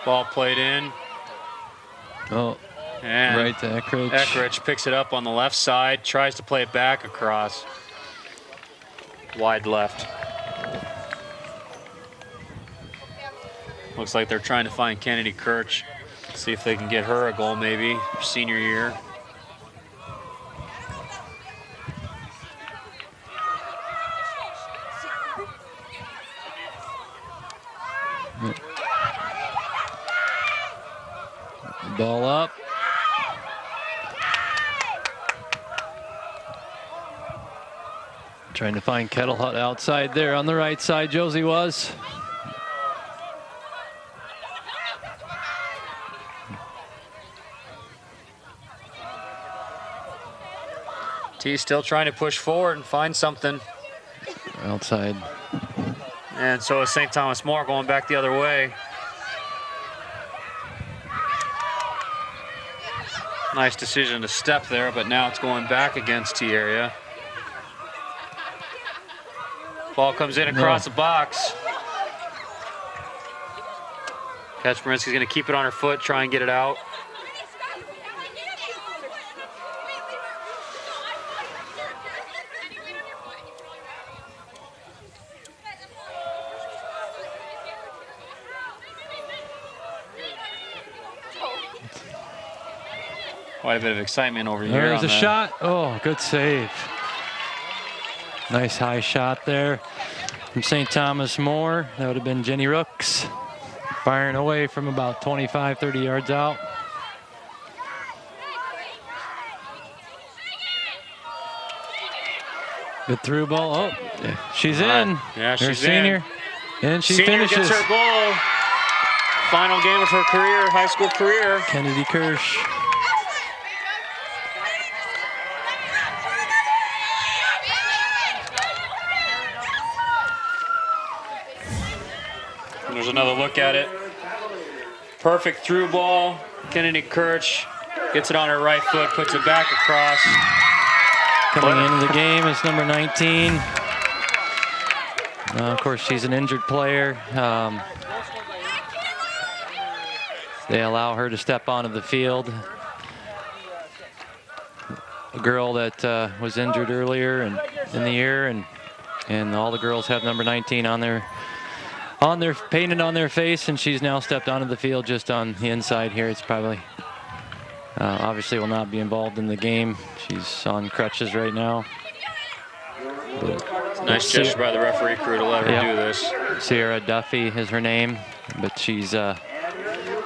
Ball played in. Oh, And right to Eckridge. Eckridge picks it up on the left side, tries to play it back across. Wide left. Looks like they're trying to find Kennedy Kirch. See if they can get her a goal maybe, her senior year. Ball up. Trying to find Kettle Hut outside there on the right side. Josie was. T still trying to push forward and find something. Outside. And so is St. Thomas More going back the other way. Nice decision to step there, but now it's going back against T-Area. Ball comes in across the box. Kaczmarinski's going to keep it on her foot, try and get it out. Quite a bit of excitement over here. There's a shot. Oh, good save. Nice high shot there from St. Thomas More. That would have been Jenny Rooks firing away from about 25, 30 yards out. Good through ball. Oh, she's in. Yeah, her she's senior. in. And she Senior finishes. gets her goal. Final game of her career, high school career. Kennedy Kirsch. And there's another look at it. Perfect through ball. Kennedy Kirch gets it on her right foot, puts it back across. Coming into the game is number 19. Of course, she's an injured player. They allow her to step onto the field. A girl that was injured earlier in the year, and all the girls have number 19 on their painted on their face, and she's now stepped onto the field just on the inside here. It's probably obviously will not be involved in the game. She's on crutches right now. Nice gesture by the referee crew to let her do this. Sierra Duffy is her name, but she's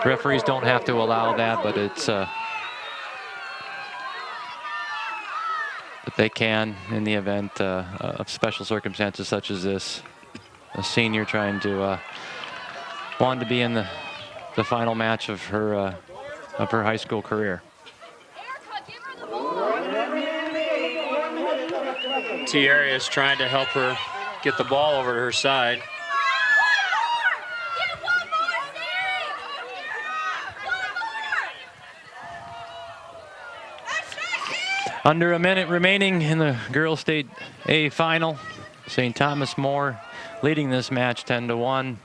referees don't have to allow that, but it's But they can, in the event of special circumstances such as this. A senior trying to want to be in the final match of her high school career. T area is trying to help her get the ball over to her side. Under a minute remaining in the girls' state A final. St. Thomas More leading this match 10-1.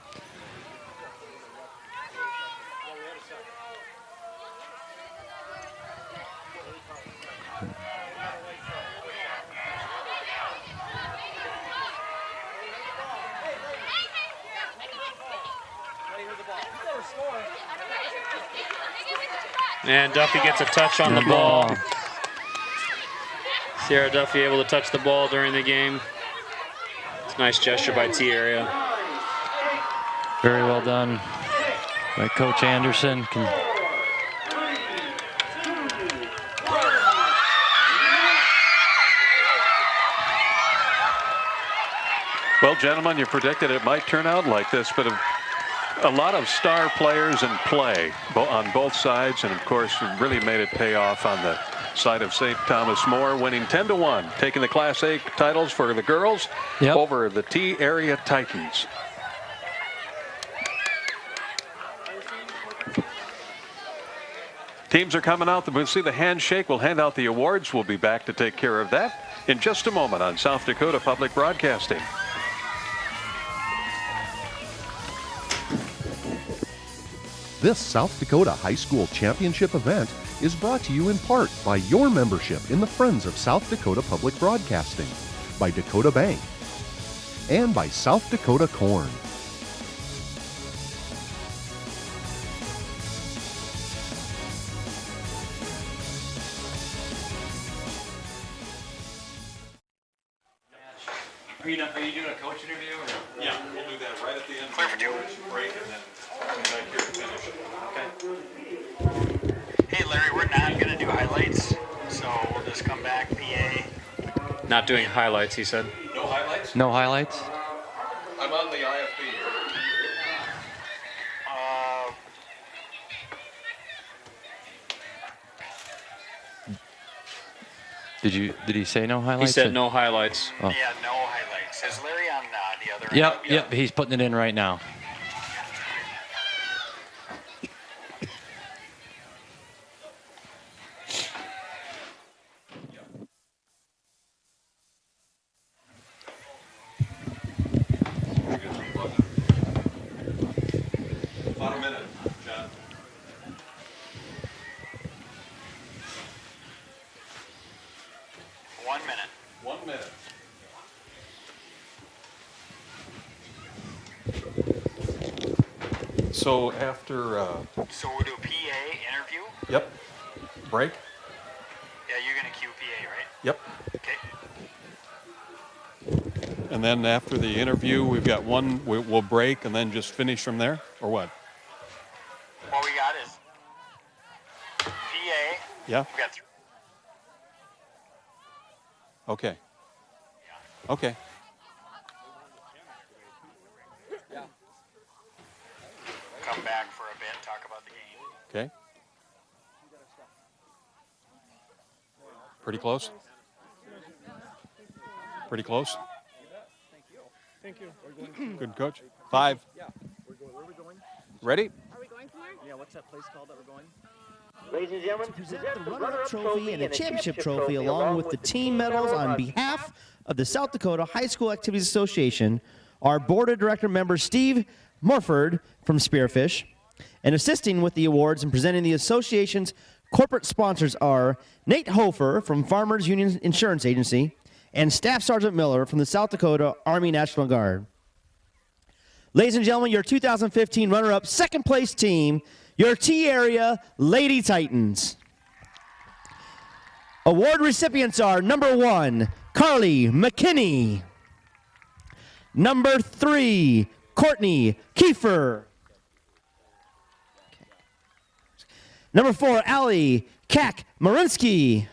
And Duffy gets a touch on the ball. Sierra Duffy able to touch the ball during the game. It's a nice gesture by T area. Very well done by Coach Anderson. Well, gentlemen, you predicted it might turn out like this, but a lot of star players in play on both sides, and of course really made it pay off on the side of St. Thomas More, winning 10-1, taking the Class A titles for the girls over the T area Titans. Teams are coming out. We'll see the handshake. We'll hand out the awards. We'll be back to take care of that in just a moment on South Dakota Public Broadcasting. This South Dakota High School Championship event is brought to you in part by your membership in the Friends of South Dakota Public Broadcasting, by Dakota Bank, and by South Dakota Corn. Are you doing a coach interview? Or? Yeah, we'll do that right at the end. Clear for two. Break and then come back here to finish. Okay. Hey Larry, we're not going to do highlights, so we'll just come back, PA. Not doing highlights, he said. No highlights? No highlights? I'm on the IFB here. Did he say no He highlights? said no highlights. Oh. Yeah, no highlights. Is Larry on the other Yep, end? yep, he's putting it in right now. About a minute, John. One minute. 1 minute. So after, So we'll do PA interview? yep, break? Yeah, you're going to cue PA, right? Yep. Okay. And then after the interview, we've got one, we'll break and then just finish from there, or what? What we got is PA. Yeah? We've got Okay. Okay. come back for a bit, talk about the game. Okay. Pretty close? Pretty close? Thank you. Good coach. 5. Ready? Ladies and gentlemen, to present the runner-up trophy and the championship trophy along with the team medals on behalf of the South Dakota High School Activities Association, our board of director member Steve Morford from Spearfish, and assisting with the awards and presenting the association's corporate sponsors are Nate Hofer from Farmers Union Insurance Agency and Staff Sergeant Miller from the South Dakota Army National Guard. Ladies and gentlemen, your 2015 runner-up second place team, your T-Area Lady Titans. Award recipients are number 1, Carly McKinney. Number 3, Courtney Kiefer. Number 4, Allie Kak Marinsky.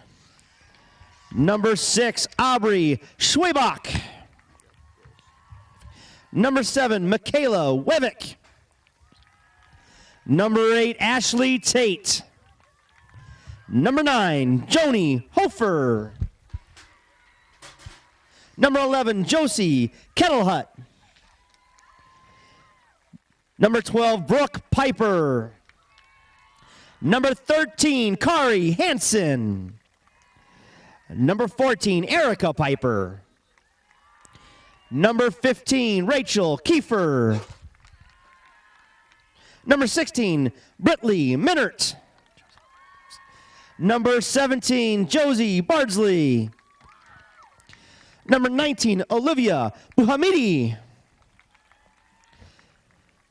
Number 6, Aubrey Schwabach. Number 7, Michaela Wevick. Number 8, Ashley Tate. Number 9, Joni Hofer. Number 11, Josie Kettlehut. Number 12, Brooke Piper. Number 13, Kari Hansen. Number 14, Erica Piper. Number 15, Rachel Kiefer. Number 16, Britley Minert. Number 17, Josie Bardsley. Number 19, Olivia Buhamidi.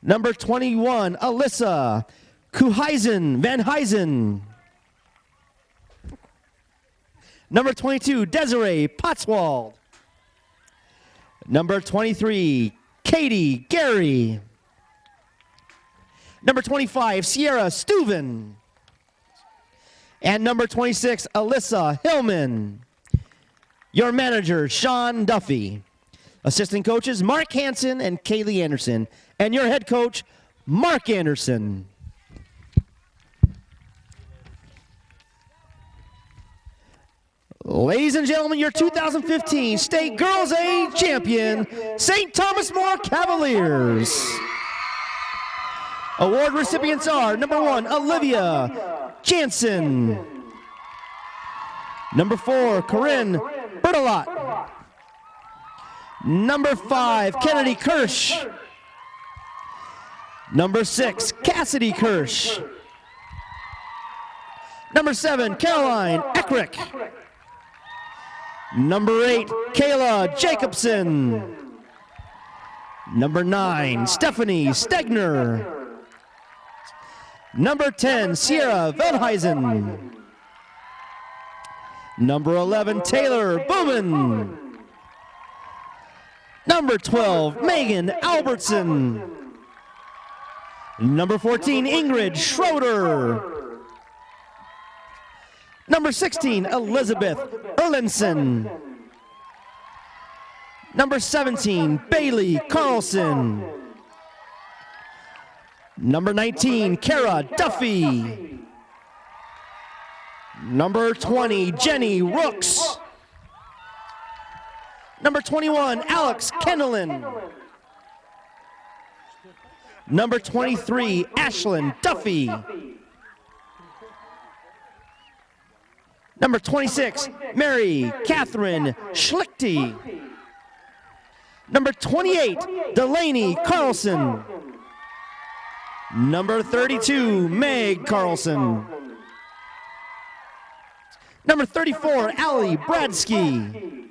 Number 21, Alyssa Kuheisen Van Heisen. Number 22, Desiree Potswald. Number 23, Katie Gary. Number 25, Sierra Steuven. And number 26, Alyssa Hillman. Your manager, Sean Duffy. Assistant coaches, Mark Hansen and Kaylee Anderson. And your head coach, Mark Anderson. Ladies and gentlemen, your 2015 State Girls A champion, St. Thomas More Cavaliers. Award recipients are number 1, Olivia Jansen. Number 4, Corinne Bertolot. Number 5, Kennedy Kirsch. Number 6, Cassidy Kirsch. Number 7, Caroline Eckrick. Number 8, Kayla Jacobson. Number 9, Stephanie Stegner. Number 10, Sierra Veldheisen. Number 11, Taylor Bowman. Number 12, Megan Albertson. Number 14, Ingrid Schroeder. Number 16, Elizabeth Erlinson. Number 17, Bailey Carlson. Number 19, Kara Duffy. Number 20, Jenny Rooks. Number 21, Alex Kendallin. Number 23, Ashlyn Duffy. Number 26, Mary Catherine Schlichty. Number 28, Delaney Carlson. Number 32, Meg Carlson. Number 34, Allie Bradsky.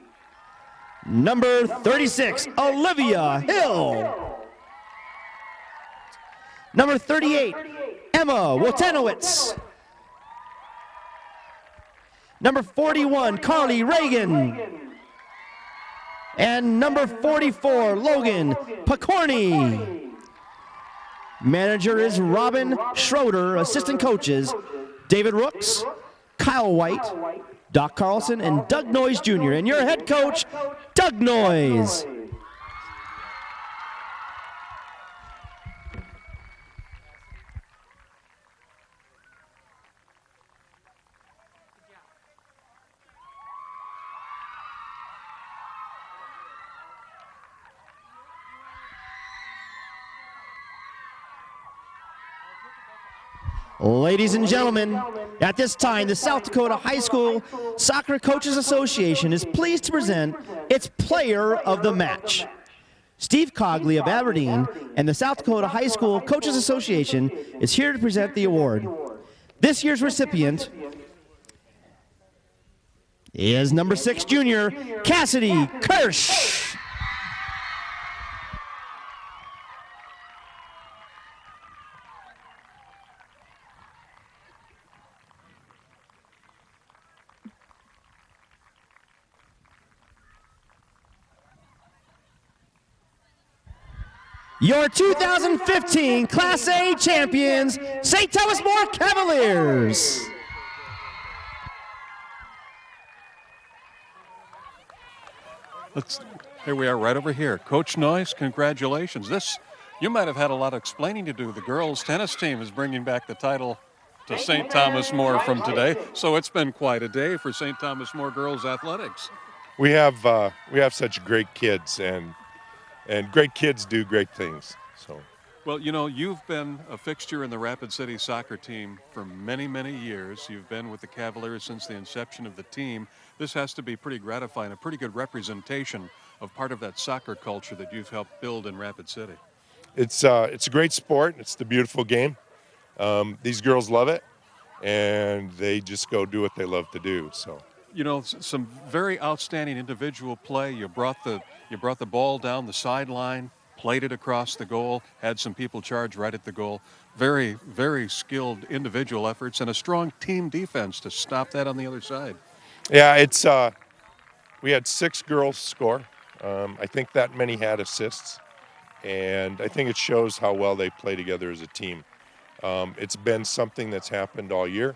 Number 36, Olivia Hill. Number 38, Emma Wotanowitz. Number 41, Carly Reagan. And number 44, Logan Picorni. Manager is Robin Schroeder. Assistant coaches, David Rooks, Kyle White, Doc Carlson, and Doug Noyes Jr. And your head coach, Doug Noyes. Ladies and gentlemen, at this time, the South Dakota High School Soccer Coaches Association is pleased to present its player of the match. Steve Cogley of Aberdeen and the South Dakota High School Coaches Association is here to present the award. This year's recipient is number 6 junior, Cassidy Kirsch. Your 2015 Class A champions, St. Thomas More Cavaliers. Here we are right over here. Coach Noyes, congratulations. You might have had a lot of explaining to do. The girls' tennis team is bringing back the title to St. Thomas More from today, so it's been quite a day for St. Thomas More girls athletics. We have such great kids, and great kids do great things. So. Well, you know, you've been a fixture in the Rapid City soccer team for many, many years. You've been with the Cavaliers since the inception of the team. This has to be pretty gratifying, a pretty good representation of part of that soccer culture that you've helped build in Rapid City. It's a great sport. It's the beautiful game. These girls love it, and they just go do what they love to do. So, you know, some very outstanding individual play. You brought the ball down the sideline, played it across the goal, had some people charge right at the goal. Very, very skilled individual efforts and a strong team defense to stop that on the other side. Yeah, we had 6 girls score. I think that many had assists, and I think it shows how well they play together as a team. It's been something that's happened all year.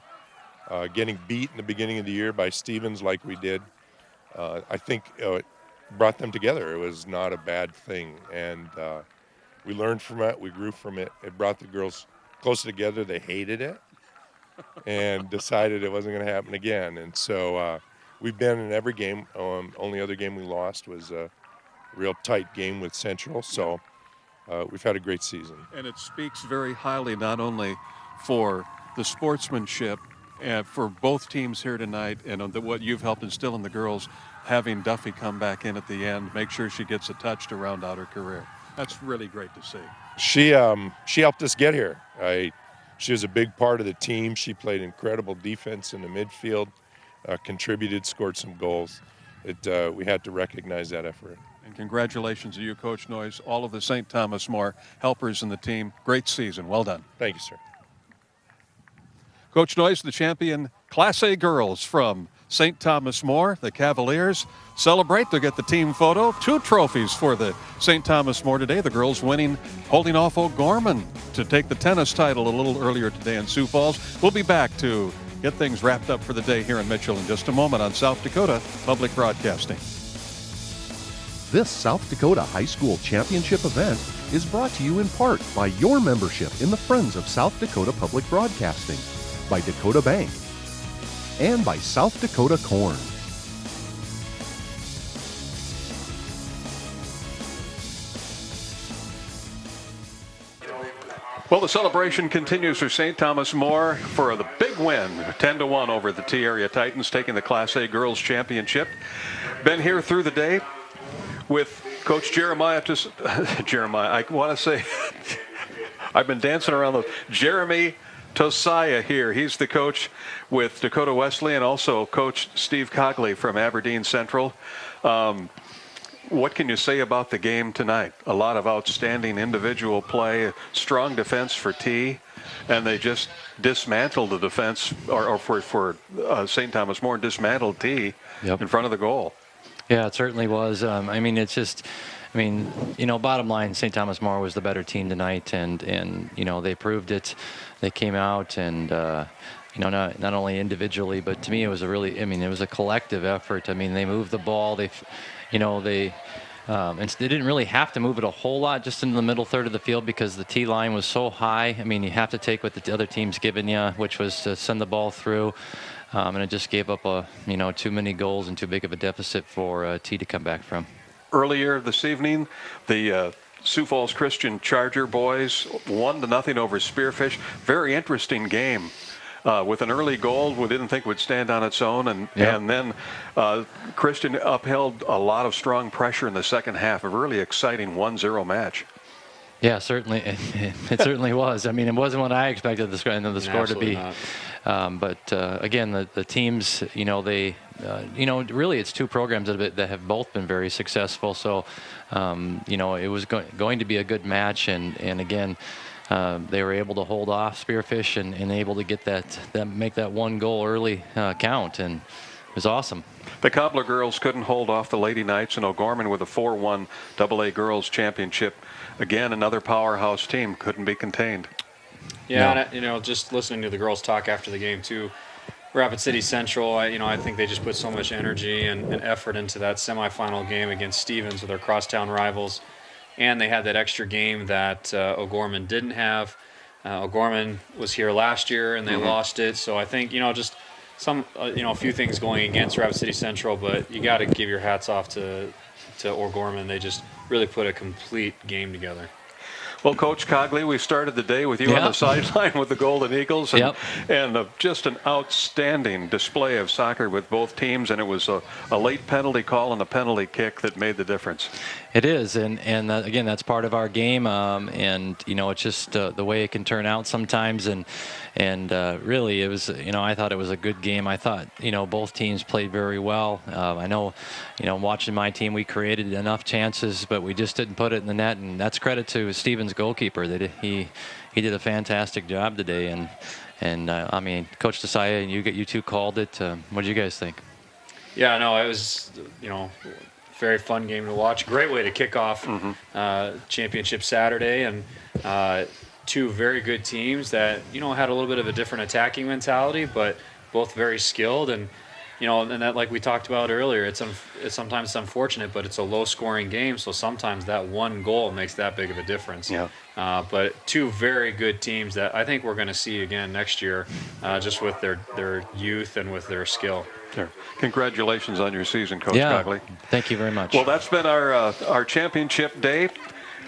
Getting beat in the beginning of the year by Stevens like we did, I think it brought them together. It was not a bad thing, and we learned from it. We grew from it. It brought the girls closer together. They hated it and decided it wasn't going to happen again. And so we've been in every game. Only other game we lost was a real tight game with Central. So we've had a great season. And it speaks very highly not only for the sportsmanship and for both teams here tonight and what you've helped instill in the girls, having Duffy come back in at the end, make sure she gets a touch to round out her career. That's really great to see. She helped us get here. She was a big part of the team. She played incredible defense in the midfield, contributed, scored some goals. We had to recognize that effort. And congratulations to you, Coach Noyes, all of the St. Thomas More helpers in the team. Great season. Well done. Thank you, sir. Coach Noyes, the champion Class A girls from St. Thomas More, the Cavaliers, celebrate. They'll get the team photo. 2 trophies for the St. Thomas More today. The girls winning, holding off O'Gorman to take the tennis title a little earlier today in Sioux Falls. We'll be back to get things wrapped up for the day here in Mitchell in just a moment on South Dakota Public Broadcasting. This South Dakota High School Championship event is brought to you in part by your membership in the Friends of South Dakota Public Broadcasting, by Dakota Bank, and by South Dakota Corn. Well, the celebration continues for St. Thomas More for the big win, 10-1 over the T-Area Titans, taking the Class A Girls Championship. Been here through the day with Coach Jeremiah. I want to say, I've been dancing around the Jeremy Tosiah here. He's the coach with Dakota Wesley, and also Coach Steve Cogley from Aberdeen Central. What can you say about the game tonight? A lot of outstanding individual play, strong defense for T, and they just dismantled the defense, or for St. Thomas More, dismantled T in front of the goal. Yeah, it certainly was. I mean, it's just, bottom line, St. Thomas More was the better team tonight, and they proved it. They came out and, not only individually, but to me it was it was a collective effort. I mean, they moved the ball. They didn't really have to move it a whole lot just in the middle third of the field because the T line was so high. I mean, you have to take what the other team's given you, which was to send the ball through. And it just gave up too many goals and too big of a deficit for T to come back from. Earlier this evening, the Sioux Falls Christian Charger boys 1-0 over Spearfish. Very interesting game. With an early goal we didn't think would stand on its own, and then Christian upheld a lot of strong pressure in the second half. A really exciting 1-0 match. Yeah, certainly. It certainly was. I mean, it wasn't what I expected the score to be. But again, the teams, really it's 2 programs that have both been very successful. So, it was going to be a good match. And again, they were able to hold off Spearfish and able to get make that 1 goal early count. And it was awesome. The Cobbler girls couldn't hold off the Lady Knights, and O'Gorman with a 4-1 AA Girls Championship. Again, another powerhouse team, couldn't be contained. Yeah, no. And, just listening to the girls talk after the game too, Rapid City Central, I think they just put so much energy and effort into that semifinal game against Stevens with their crosstown rivals. And they had that extra game that O'Gorman didn't have. O'Gorman was here last year and they lost it. So I think, just some, a few things going against Rapid City Central, but you got to give your hats off to O'Gorman. They just really put a complete game together. Well, Coach Cogley, we started the day with you on the sideline with the Golden Eagles, and just an outstanding display of soccer with both teams, and it was a late penalty call and a penalty kick that made the difference. It is, and again, that's part of our game, and it's just the way it can turn out sometimes, and really it was, I thought it was a good game. I thought, both teams played very well. I know, watching my team, we created enough chances, but we just didn't put it in the net, and that's credit to Stevens' goalkeeper. That he did a fantastic job today, and I mean, Coach Desai, and you two called it. What did you guys think? Yeah, no, it was, very fun game to watch. Great way to kick off Championship Saturday, and two very good teams that had a little bit of a different attacking mentality, but both very skilled. And and that, like we talked about earlier, it's sometimes unfortunate, but it's a low-scoring game, so sometimes that one goal makes that big of a difference. Yeah. But two very good teams that I think we're going to see again next year, just with their youth and with their skill. Sure. Congratulations on your season, Coach Cogley. Thank you very much. Well, that's been our championship day,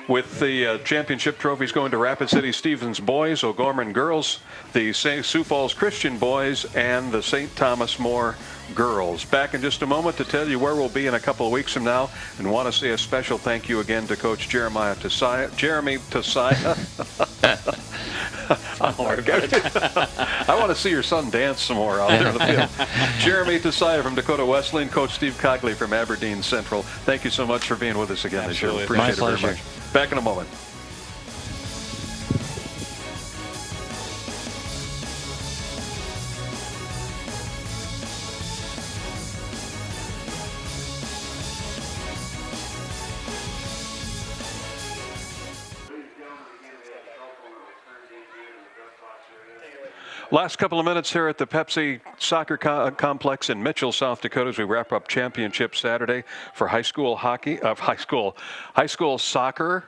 with the championship trophies going to Rapid City Stevens boys, O'Gorman girls, the Sioux Falls Christian boys, and the St. Thomas More girls. Back in just a moment to tell you where we'll be in a couple of weeks from now, and want to say a special thank you again to Coach Jeremy Tasaya. I want to see your son dance some more out there in the field. Jeremy Tasaya from Dakota Wesleyan, Coach Steve Cogley from Aberdeen Central. Thank you so much for being with us again this year. Appreciate it very much. Back in a moment. Last couple of minutes here at the Pepsi Soccer Complex in Mitchell, South Dakota, as we wrap up Championship Saturday for high school soccer.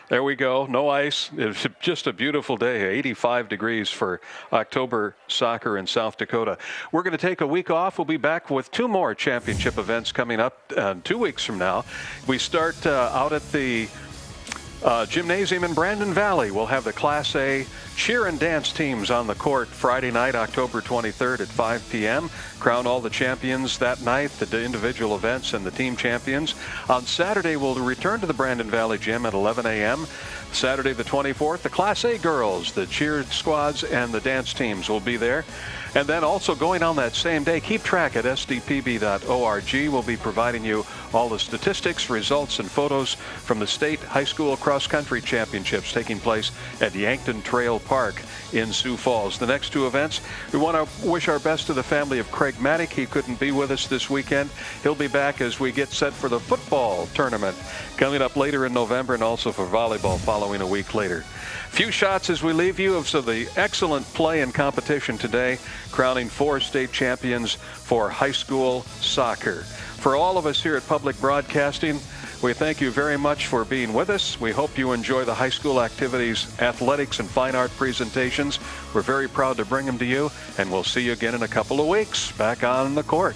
There we go. No ice. It was just a beautiful day. 85 degrees for October soccer in South Dakota. We're going to take a week off. We'll be back with two more championship events coming up 2 weeks from now. We start out at the gymnasium in Brandon Valley. We'll have the Class A cheer and dance teams on the court Friday night, October 23rd at 5 p.m. Crown all the champions that night, the individual events and the team champions. On Saturday, we'll return to the Brandon Valley Gym at 11 a.m. Saturday the 24th, the Class A girls, the cheer squads, and the dance teams will be there. And then also going on that same day, keep track at sdpb.org. We'll be providing you all the statistics, results, and photos from the state high school cross-country championships taking place at Yankton Trail Park in Sioux Falls. The next two events, we want to wish our best to the family of Craig Maddock. He couldn't be with us this weekend. He'll be back as we get set for the football tournament coming up later in November, and also for volleyball following a week later. Few shots as we leave you of the excellent play and competition today, crowning 4 state champions for high school soccer. For all of us here at Public Broadcasting, we thank you very much for being with us. We hope you enjoy the high school activities, athletics, and fine art presentations. We're very proud to bring them to you, and we'll see you again in a couple of weeks back on the court.